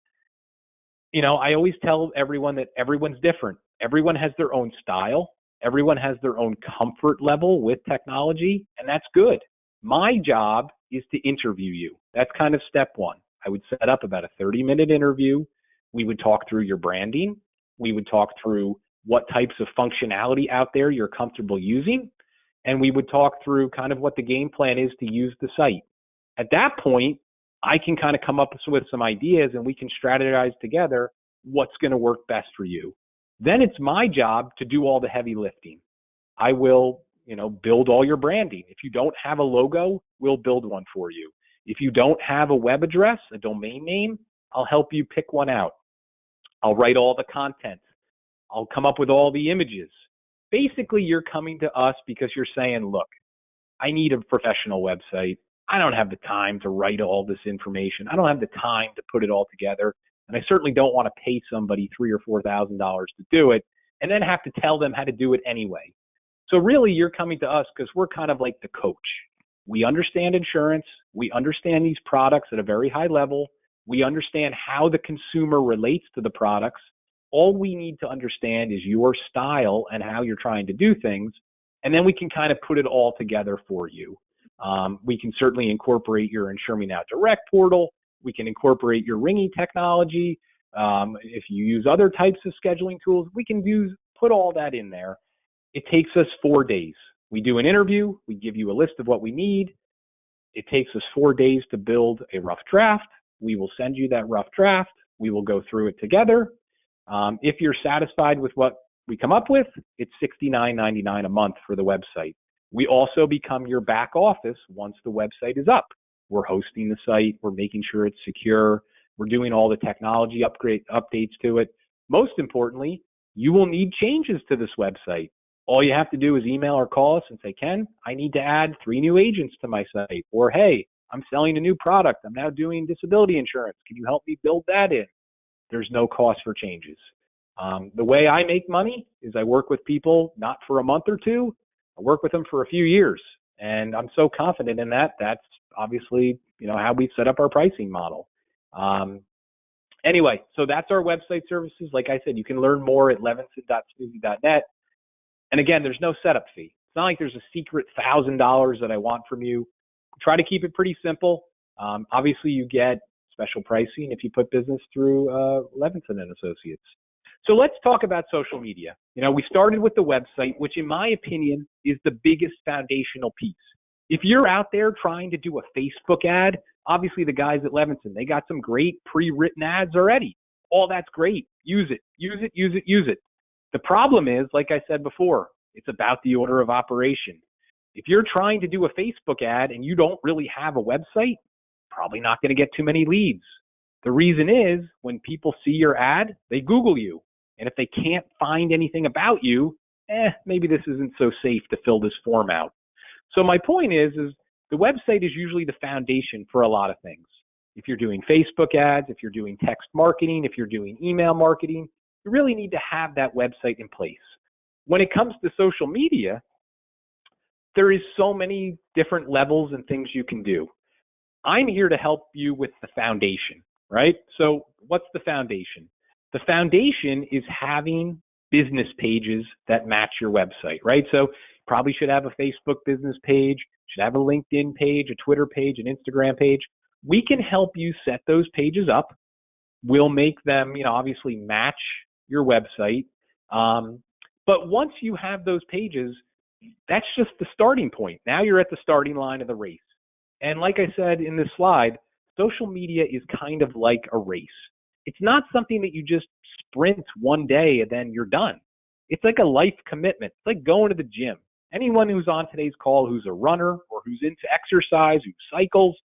I always tell everyone that everyone's different. Everyone has their own style. Everyone has their own comfort level with technology, and that's good. My job is to interview you. That's kind of step one. I would set up about a 30-minute interview. We would talk through your branding. We would talk through what types of functionality out there you're comfortable using. And we would talk through kind of what the game plan is to use the site. At that point, I can kind of come up with some ideas and we can strategize together what's going to work best for you. Then it's my job to do all the heavy lifting. I will, build all your branding. If you don't have a logo, we'll build one for you. If you don't have a web address, a domain name, I'll help you pick one out. I'll write all the content. I'll come up with all the images. Basically, you're coming to us because you're saying, look, I need a professional website. I don't have the time to write all this information. I don't have the time to put it all together. And I certainly don't want to pay somebody $3,000 or $4,000 to do it and then have to tell them how to do it anyway. So really, you're coming to us because we're kind of like the coach. We understand insurance. We understand these products at a very high level. We understand how the consumer relates to the products. All we need to understand is your style and how you're trying to do things. And then we can kind of put it all together for you. We can certainly incorporate your Insure Me Now Direct portal. We can incorporate your ringing technology. If you use other types of scheduling tools, we can put all that in there. It takes us 4 days. We do an interview. We give you a list of what we need. It takes us 4 days to build a rough draft. We will send you that rough draft. We will go through it together. If you're satisfied with what we come up with, it's $69.99 a month for the website. We also become your back office once the website is up. We're hosting the site. We're making sure it's secure. We're doing all the technology updates to it. Most importantly, you will need changes to this website. All you have to do is email or call us and say, Ken, I need to add 3 new agents to my site. Or, hey, I'm selling a new product. I'm now doing disability insurance. Can you help me build that in? There's no cost for changes. The way I make money is I work with people not for a month or two. I work with them for a few years. And I'm so confident in that. That's obviously, how we set up our pricing model. Anyway, so that's our website services. Like I said, you can learn more at levinson.smoothie.net. And again, there's no setup fee. It's not like there's a secret $1,000 that I want from you. Try to keep it pretty simple. Obviously, you get special pricing if you put business through Levinson and Associates. So let's talk about social media. We started with the website, which in my opinion is the biggest foundational piece. If you're out there trying to do a Facebook ad, obviously the guys at Levinson, they got some great pre-written ads already. All that's great. Use it, use it, use it, use it. The problem is, like I said before, it's about the order of operation. If you're trying to do a Facebook ad and you don't really have a website, probably not going to get too many leads. The reason is when people see your ad, they Google you. And if they can't find anything about you, maybe this isn't so safe to fill this form out. So my point is the website is usually the foundation for a lot of things. If you're doing Facebook ads, if you're doing text marketing, if you're doing email marketing, you really need to have that website in place. When it comes to social media, there is so many different levels and things you can do. I'm here to help you with the foundation, right? So what's the foundation? The foundation is having business pages that match your website, right? So probably should have a Facebook business page, should have a LinkedIn page, a Twitter page, an Instagram page. We can help you set those pages up. We'll make them, obviously match your website. But once you have those pages, that's just the starting point. Now you're at the starting line of the race. And like I said in this slide, social media is kind of like a race. It's not something that you just sprint one day and then you're done. It's like a life commitment. It's like going to the gym. Anyone who's on today's call who's a runner or who's into exercise, who cycles,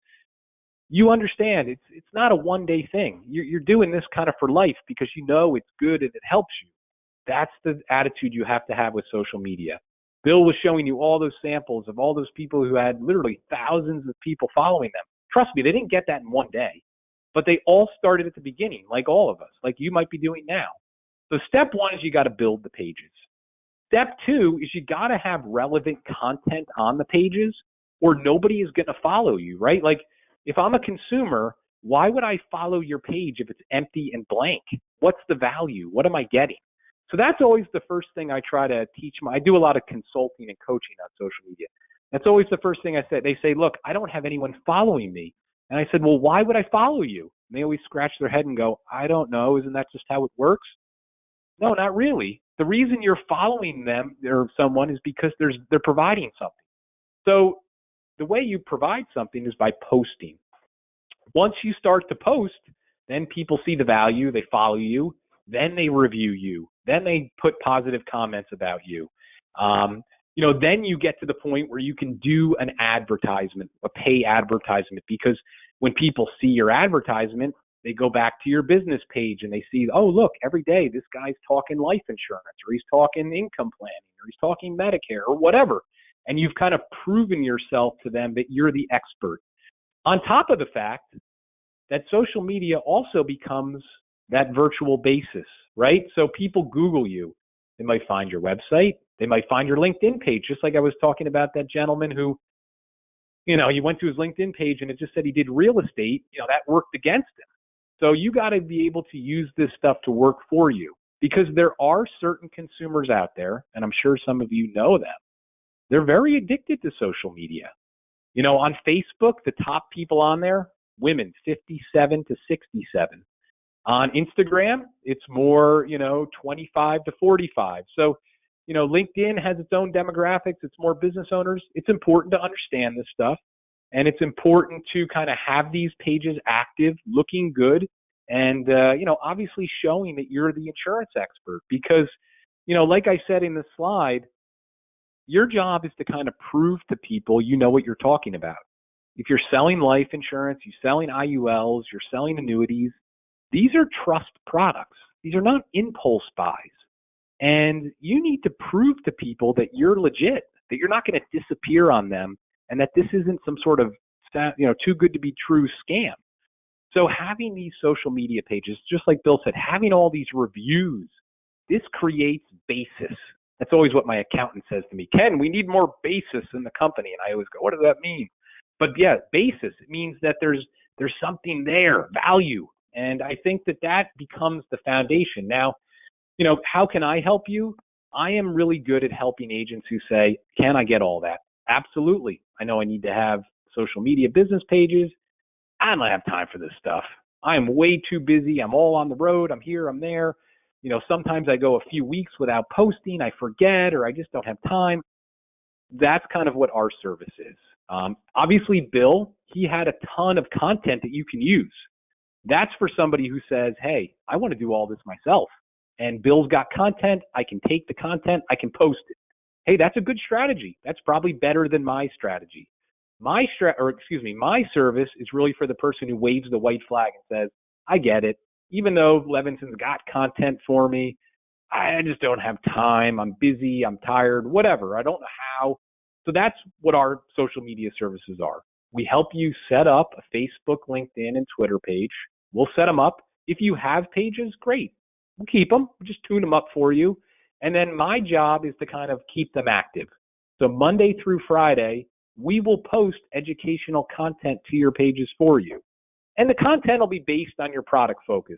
you understand it's not a one-day thing. You're doing this kind of for life because you know it's good and it helps you. That's the attitude you have to have with social media. Bill was showing you all those samples of all those people who had literally thousands of people following them. Trust me, they didn't get that in one day, but they all started at the beginning, like all of us, like you might be doing now. So step one is you got to build the pages. Step two is you got to have relevant content on the pages or nobody is going to follow you, right? Like if I'm a consumer, why would I follow your page if it's empty and blank? What's the value? What am I getting? So that's always the first thing I try to teach. I do a lot of consulting and coaching on social media. That's always the first thing I say. They say, look, I don't have anyone following me. And I said, well, why would I follow you? And they always scratch their head and go, I don't know. Isn't that just how it works? No, not really. The reason you're following them or someone is because they're providing something. So the way you provide something is by posting. Once you start to post, then people see the value, they follow you, then they review you, then they put positive comments about you. Then you get to the point where you can do an advertisement, a pay advertisement, because when people see your advertisement, they go back to your business page and they see, oh, look, every day this guy's talking life insurance or he's talking income planning or he's talking Medicare or whatever. And you've kind of proven yourself to them that you're the expert. On top of the fact that social media also becomes that virtual basis, right? So people Google you. They might find your website. They might find your LinkedIn page, just like I was talking about that gentleman who, you went to his LinkedIn page and it just said he did real estate. That worked against him. So you got to be able to use this stuff to work for you because there are certain consumers out there, and I'm sure some of you know them. They're very addicted to social media. On Facebook, the top people on there, women 57 to 67. On Instagram, it's more, 25 to 45. So, LinkedIn has its own demographics. It's more business owners. It's important to understand this stuff. And it's important to kind of have these pages active, looking good, and, obviously showing that you're the insurance expert. Because, like I said in the slide, your job is to kind of prove to people you know what you're talking about. If you're selling life insurance, you're selling IULs, you're selling annuities, these are trust products. These are not impulse buys. And you need to prove to people that you're legit, that you're not going to disappear on them, and that this isn't some sort of, too good to be true scam. So having these social media pages, just like Bill said, having all these reviews, this creates basis. That's always what my accountant says to me. Ken, we need more basis in the company. And I always go, what does that mean? But yeah, basis, it means that there's something there, value. And I think that becomes the foundation. Now, how can I help you? I am really good at helping agents who say, can I get all that? Absolutely. I know I need to have social media business pages. I don't have time for this stuff. I'm way too busy. I'm all on the road. I'm here, I'm there. Sometimes I go a few weeks without posting. I forget, or I just don't have time. That's kind of what our service is. Obviously, Bill, he had a ton of content that you can use. That's for somebody who says, hey, I want to do all this myself. And Bill's got content. I can take the content. I can post it. Hey, that's a good strategy. That's probably better than my strategy. My service is really for the person who waves the white flag and says, I get it. Even though Levinson's got content for me, I just don't have time. I'm busy. I'm tired, whatever. I don't know how. So that's what our social media services are. We help you set up a Facebook, LinkedIn, and Twitter page. We'll set them up. If you have pages, great. We'll keep them. We'll just tune them up for you. And then my job is to kind of keep them active. So Monday through Friday, we will post educational content to your pages for you. And the content will be based on your product focus.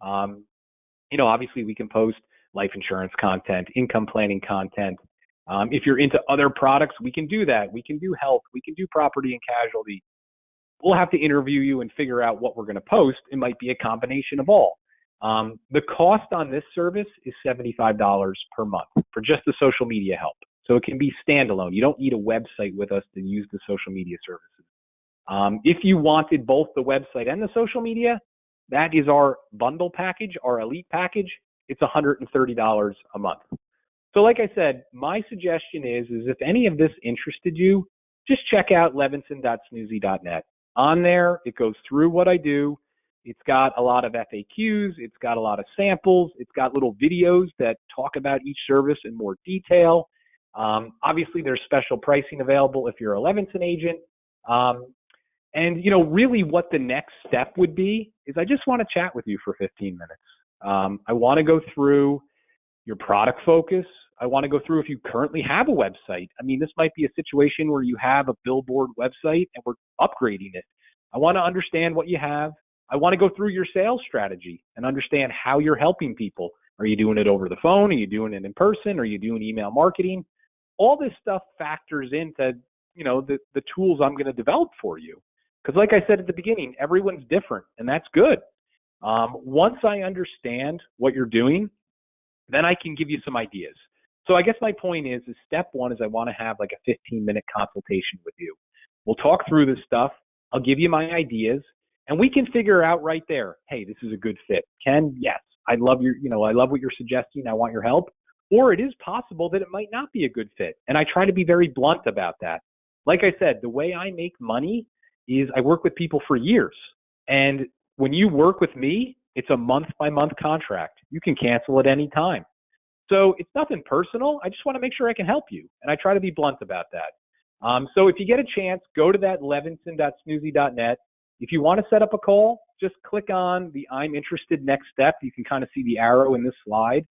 Obviously we can post life insurance content, income planning content. If you're into other products, we can do that. We can do health. We can do property and casualty. We'll have to interview you and figure out what we're going to post. It might be a combination of all. The cost on this service is $75 per month for just the social media help. So it can be standalone. You don't need a website with us to use the social media services. If you wanted both the website and the social media, that is our bundle package, our elite package. It's $130 a month. So like I said, my suggestion is if any of this interested you, just check out levinson.snoozy.net. On there, it goes through what I do. It's got a lot of FAQs. It's got a lot of samples. It's got little videos that talk about each service in more detail. Obviously, there's special pricing available if you're a Levinson agent. And, really what the next step would be is I just want to chat with you for 15 minutes. I want to go through your product focus. I want to go through if you currently have a website. I mean, this might be a situation where you have a billboard website and we're upgrading it. I want to understand what you have. I want to go through your sales strategy and understand how you're helping people. Are you doing it over the phone? Are you doing it in person? Are you doing email marketing? All this stuff factors into, the tools I'm going to develop for you. Because like I said at the beginning, everyone's different, and that's good. Once I understand what you're doing, then I can give you some ideas. So I guess my point is step one is I want to have like a 15-minute consultation with you. We'll talk through this stuff. I'll give you my ideas, and we can figure out right there, hey, this is a good fit. Ken, yes, I love I love what you're suggesting. I want your help. Or it is possible that it might not be a good fit. And I try to be very blunt about that. Like I said, the way I make money is I work with people for years. And when you work with me, it's a month-by-month contract. You can cancel at any time. So it's nothing personal. I just want to make sure I can help you. And I try to be blunt about that. So if you get a chance, go to that levinson.snoozy.net. If you want to set up a call, just click on the I'm interested next step. You can kind of see the arrow in this slide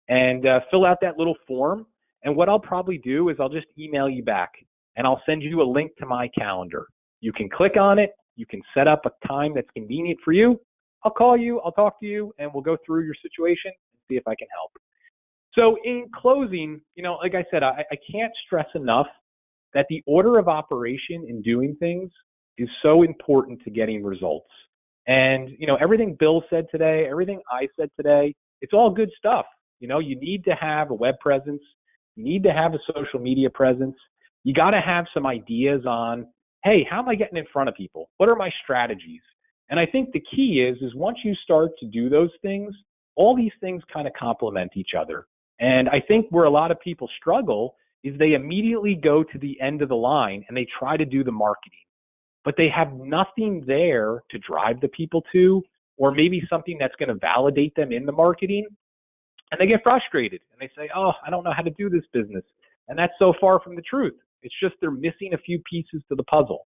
and fill out that little form. And what I'll probably do is I'll just email you back and I'll send you a link to my calendar. You can click on it. You can set up a time that's convenient for you. I'll call you, I'll talk to you, and we'll go through your situation and see if I can help. So in closing, like I said, I can't stress enough that the order of operation in doing things is so important to getting results. And, everything Bill said today, everything I said today, it's all good stuff. You need to have a web presence. You need to have a social media presence. You got to have some ideas on, hey, how am I getting in front of people? What are my strategies? And I think the key is once you start to do those things, all these things kind of complement each other. And I think where a lot of people struggle is they immediately go to the end of the line and they try to do the marketing, but they have nothing there to drive the people to, or maybe something that's going to validate them in the marketing. And they get frustrated and they say, oh, I don't know how to do this business. And that's so far from the truth. It's just they're missing a few pieces to the puzzle.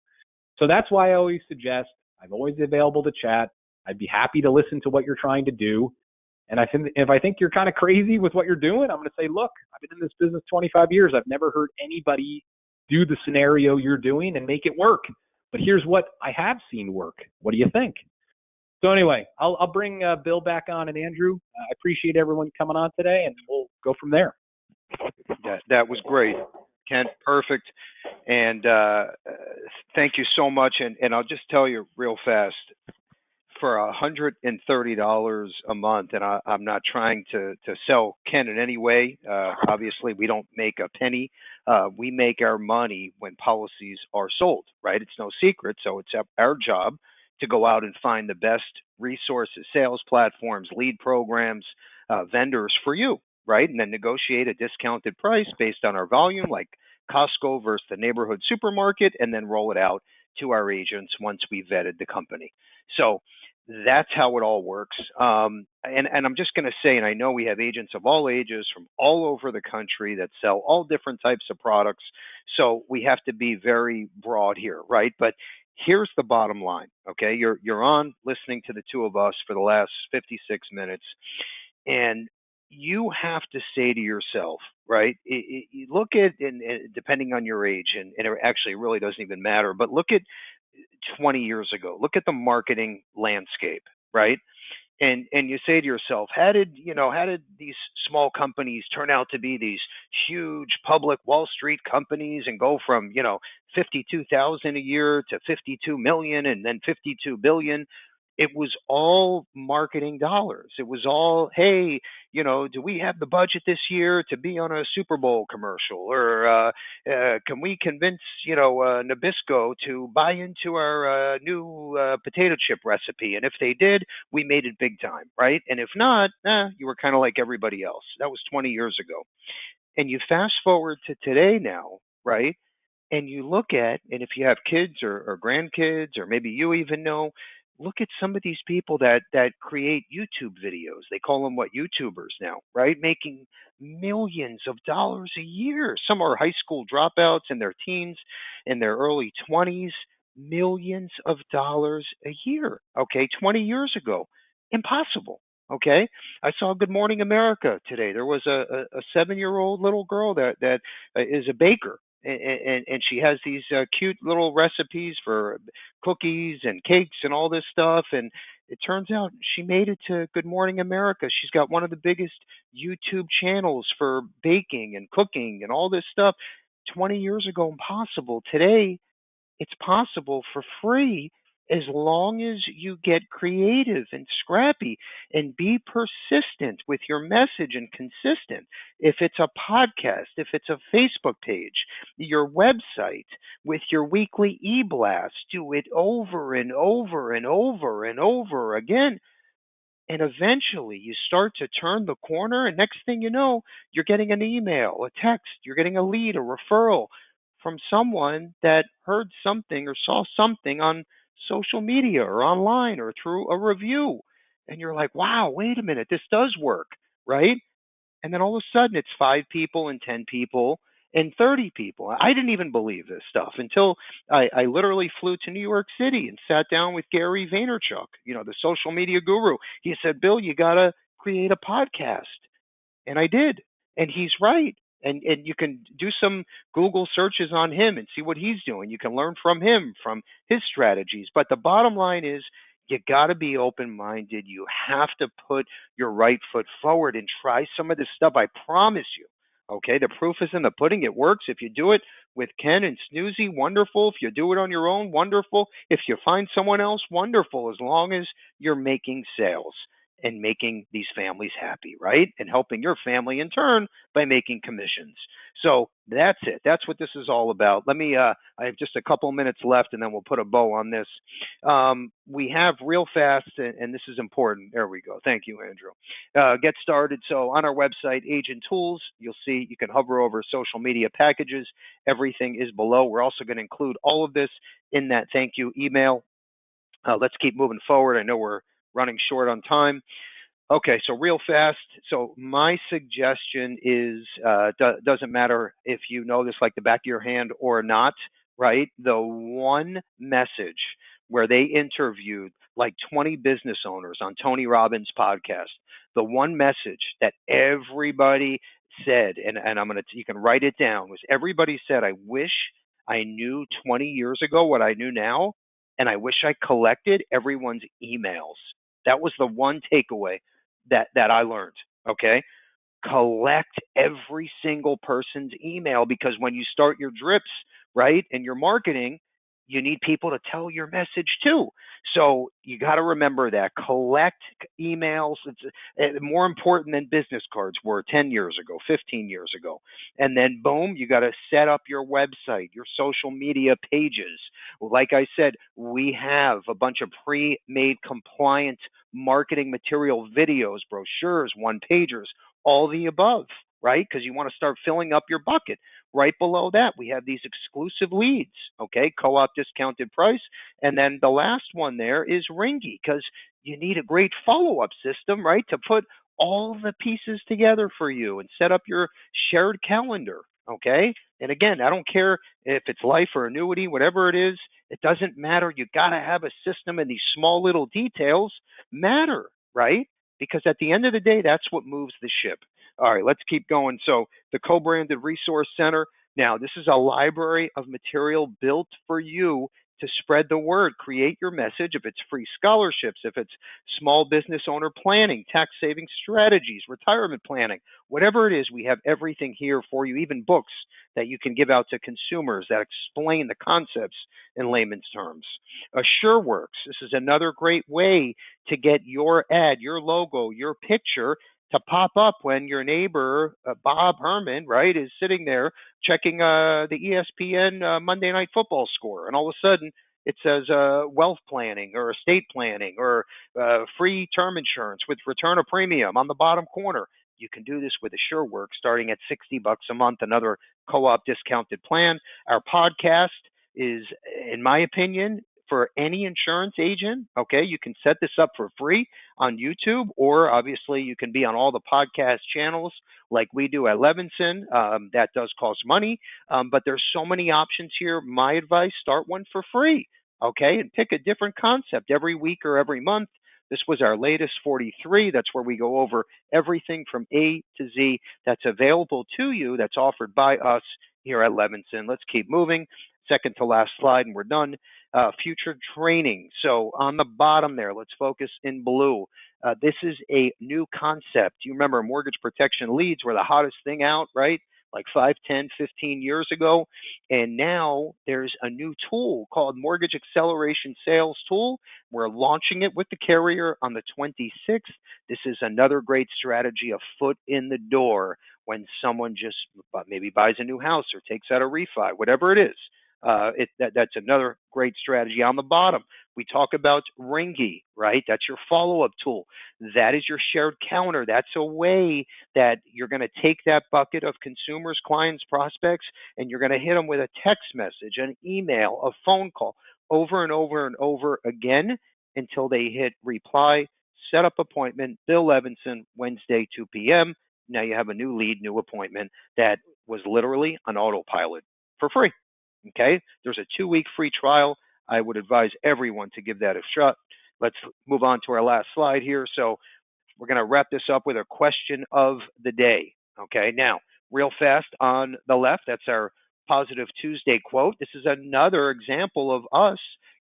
So that's why I always suggest I'm always available to chat. I'd be happy to listen to what you're trying to do. And if I think you're kind of crazy with what you're doing, I'm going to say, look, I've been in this business 25 years. I've never heard anybody do the scenario you're doing and make it work. But here's what I have seen work. What do you think? So anyway, I'll bring Bill back on and Andrew. I appreciate everyone coming on today, and we'll go from there. That was great, Kent. Perfect. And thank you so much. And I'll just tell you real fast, for $130 a month, and I'm not trying to sell Ken in any way. Obviously, we don't make a penny. We make our money when policies are sold, right? It's no secret. So it's our job to go out and find the best resources, sales platforms, lead programs, vendors for you, right? And then negotiate a discounted price based on our volume, like Costco versus the neighborhood supermarket, and then roll it out to our agents once we vetted the company. So that's how it all works. And I'm just going to say, and I know we have agents of all ages from all over the country that sell all different types of products. So we have to be very broad here, right? But here's the bottom line, okay? You're on listening to the two of us for the last 56 minutes, and you have to say to yourself, right? You look at, and depending on your age, and it actually really doesn't even matter, but look at 20 years ago. Look at the marketing landscape, right? And you say to yourself, how did these small companies turn out to be these huge public Wall Street companies and go from 52,000 a year to 52 million and then 52 billion? It was all marketing dollars. It was all, hey, do we have the budget this year to be on a Super Bowl commercial? Or can we convince, Nabisco to buy into our new potato chip recipe? And if they did, we made it big time, right? And if not, you were kind of like everybody else. That was 20 years ago. And you fast forward to today now, right? And you look at, and if you have kids or grandkids, or maybe you even know, look at some of these people that create YouTube videos. They call them what, YouTubers now, right? Making millions of dollars a year. Some are high school dropouts in their teens, in their early 20s, millions of dollars a year. Okay, 20 years ago, impossible. Okay, I saw Good Morning America today. There was a 7-year-old little girl that is a baker, and she has these cute little recipes for cookies and cakes and all this stuff. And it turns out she made it to Good Morning America. She's got one of the biggest YouTube channels for baking and cooking and all this stuff. 20 years ago, impossible. Today, it's possible for free, as long as you get creative and scrappy and be persistent with your message and consistent. If it's a podcast, if it's a Facebook page, your website, with your weekly e-blast, do it over and over and over and over again. And eventually you start to turn the corner, and next thing you know, you're getting an email, a text, you're getting a lead, a referral from someone that heard something or saw something on social media or online or through a review. And you're like, wow, wait a minute, this does work, right? And then all of a sudden it's 5 people and 10 people and 30 people. I didn't even believe this stuff until I literally flew to New York City and sat down with Gary Vaynerchuk, the social media guru. He said, Bill, you got to create a podcast. And I did. And he's right. And you can do some Google searches on him and see what he's doing. You can learn from him, from his strategies. But the bottom line is, you got to be open minded. You have to put your right foot forward and try some of this stuff. I promise you. Okay, the proof is in the pudding. It works. If you do it with Ken and Snoozy, wonderful. If you do it on your own, wonderful. If you find someone else, wonderful. As long as you're making sales and making these families happy, right? And helping your family in turn by making commissions. So that's it. That's what this is all about. I have just a couple minutes left, and then we'll put a bow on this. We have real fast, and this is important. There we go. Thank you, Andrew. Get started. So on our website, Agent Tools, you'll see you can hover over social media packages. Everything is below. We're also going to include all of this in that thank you email. Let's keep moving forward. I know we're running short on time. Okay, so real fast. So my suggestion is, doesn't matter if you know this like the back of your hand or not, right? The one message where they interviewed like 20 business owners on Tony Robbins' podcast, the one message that everybody said, and you can write it down, was everybody said, I wish I knew 20 years ago what I knew now, and I wish I collected everyone's emails. That was the one takeaway that I learned. Okay. Collect every single person's email, because when you start your drips, right, and your marketing, you need people to tell your message too. So you got to remember that. Collect emails. It's more important than business cards were 10 years ago, 15 years ago. And then boom, you got to set up your website, your social media pages. Like I said, we have a bunch of pre-made compliant marketing material, videos, brochures, one-pagers, all the above, right? Because you want to start filling up your bucket. Right below that, we have these exclusive leads, okay? Co-op discounted price. And then the last one there is Ringy, because you need a great follow-up system, right, to put all the pieces together for you and set up your shared calendar, okay? And again, I don't care if it's life or annuity, whatever it is, it doesn't matter. You got to have a system, and these small little details matter, right? Because at the end of the day, that's what moves the ship. All right, let's keep going. So the co-branded resource center. Now, this is a library of material built for you to spread the word. Create your message. If it's free scholarships, if it's small business owner planning, tax saving strategies, retirement planning, whatever it is, we have everything here for you, even books that you can give out to consumers that explain the concepts in layman's terms. AssureWorks, this is another great way to get your ad, your logo, your picture to pop up when your neighbor, Bob Herman, right, is sitting there checking the ESPN Monday Night Football score. And all of a sudden, it says wealth planning or estate planning or free term insurance with return of premium on the bottom corner. You can do this with AssureWorks starting at $60 a month, another co-op discounted plan. Our podcast is, in my opinion, for any insurance agent. Okay, you can set this up for free on YouTube, or obviously you can be on all the podcast channels like we do at Levinson. That does cost money, but there's so many options here. My advice, start one for free, okay, and pick a different concept every week or every month. This was our latest 43. That's where we go over everything from A to Z that's available to you, that's offered by us here at Levinson. Let's keep moving. Second to last slide, and we're done. Future training. So on the bottom there, let's focus in blue. This is a new concept. You remember mortgage protection leads were the hottest thing out, right? Like 5, 10, 15 years ago. And now there's a new tool called Mortgage Acceleration Sales Tool. We're launching it with the carrier on the 26th. This is another great strategy, a foot in the door when someone just maybe buys a new house or takes out a refi, whatever it is. That's another great strategy. On the bottom, we talk about Ringy, right? That's your follow-up tool. That is your shared counter. That's a way that you're going to take that bucket of consumers, clients, prospects, and you're going to hit them with a text message, an email, a phone call over and over and over again until they hit reply, set up appointment, Bill Levinson, Wednesday, 2 p.m. Now you have a new lead, new appointment that was literally on autopilot for free. Okay, there's a 2-week free trial. I would advise everyone to give that a shot. Let's move on to our last slide here. So we're going to wrap this up with a question of the day. Okay, now, real fast on the left, that's our Positive Tuesday quote. This is another example of us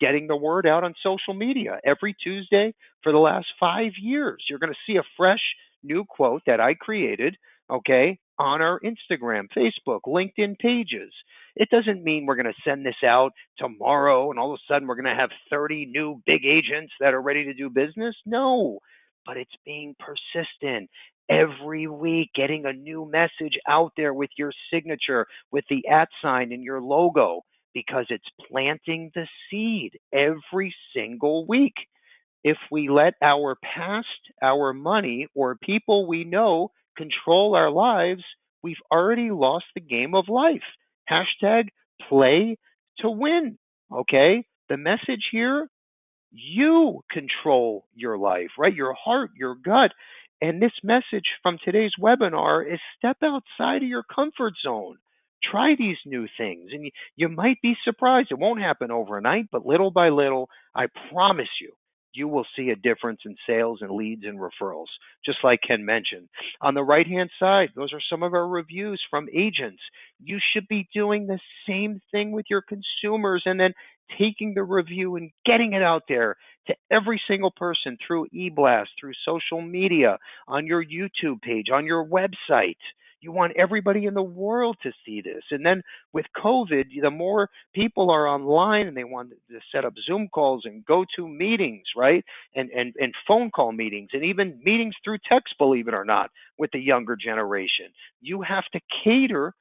getting the word out on social media. Every Tuesday for the last 5 years, you're going to see a fresh new quote that I created, okay, on our Instagram, Facebook, LinkedIn pages. It doesn't mean we're going to send this out tomorrow and all of a sudden we're going to have 30 new big agents that are ready to do business. No, but it's being persistent. Every week, getting a new message out there with your signature, with the @ sign and your logo, because it's planting the seed every single week. If we let our past, our money, or people we know control our lives, we've already lost the game of life. Hashtag play to win. Okay? The message here, you control your life, right? Your heart, your gut. And this message from today's webinar is step outside of your comfort zone. Try these new things, and you might be surprised. It won't happen overnight, but little by little, I promise you will see a difference in sales and leads and referrals, just like Ken mentioned. On the right-hand side, those are some of our reviews from agents. You should be doing the same thing with your consumers and then taking the review and getting it out there to every single person through eBlast, through social media, on your YouTube page, on your website. You want everybody in the world to see this. And then with COVID, the more people are online and they want to set up Zoom calls and go-to meetings, right? And phone call meetings and even meetings through text, believe it or not, with the younger generation. You have to cater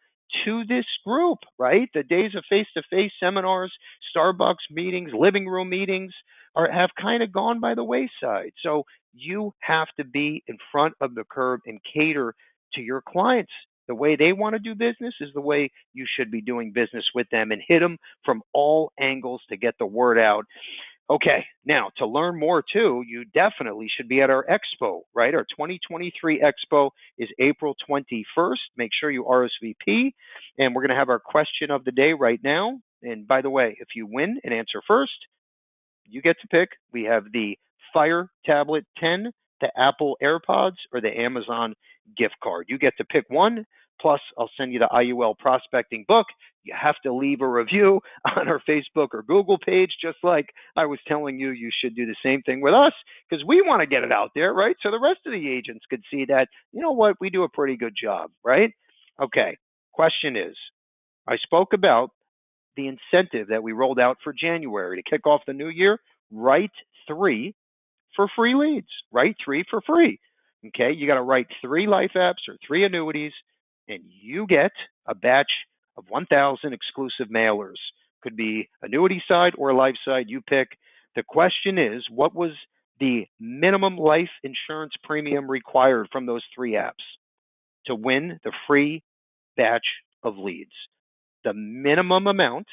to this group, right? The days of face-to-face seminars, Starbucks meetings, living room meetings have kind of gone by the wayside. So you have to be in front of the curve and cater to your clients. The way they want to do business is the way you should be doing business with them, and hit them from all angles to get the word out. Okay, now to learn more too, you definitely should be at our expo, right? Our 2023 expo is April 21st. Make sure you RSVP, and we're going to have our question of the day right now. And by the way, if you win and answer first, you get to pick. We have the Fire Tablet 10, the Apple AirPods, or the Amazon gift card. You get to pick one. Plus, I'll send you the IUL prospecting book. You have to leave a review on our Facebook or Google page, just like I was telling you, you should do the same thing with us because we want to get it out there, right? So the rest of the agents could see that, you know what, we do a pretty good job, right? Okay, question is, I spoke about the incentive that we rolled out for January to kick off the new year. Write 3 for free leads. Write 3 for free. Okay, you got to write 3 life apps or 3 annuities, and you get a batch of 1,000 exclusive mailers. Could be annuity side or life side, you pick. The question is, what was the minimum life insurance premium required from those 3 apps to win the free batch of leads? The minimum amount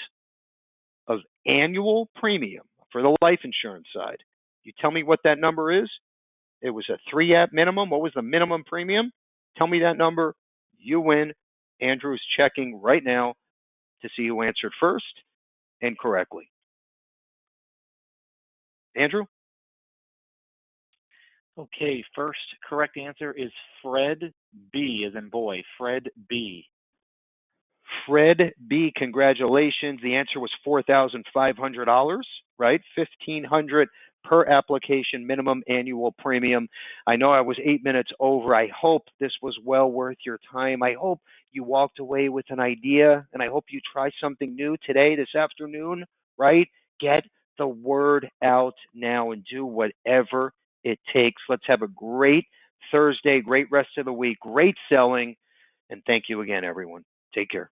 of annual premium for the life insurance side. You tell me what that number is. It was a 3 app minimum. What was the minimum premium? Tell me that number. You win. Andrew's checking right now to see who answered first and correctly. Andrew? Okay, first correct answer is Fred B, as in boy, Fred B. Fred B, congratulations. The answer was $4,500, right? $1,500 per application minimum annual premium. I know I was 8 minutes over. I hope this was well worth your time. I hope you walked away with an idea, and I hope you try something new today, this afternoon, right? Get the word out now and do whatever it takes. Let's have a great Thursday, great rest of the week, great selling, and thank you again, everyone. Take care.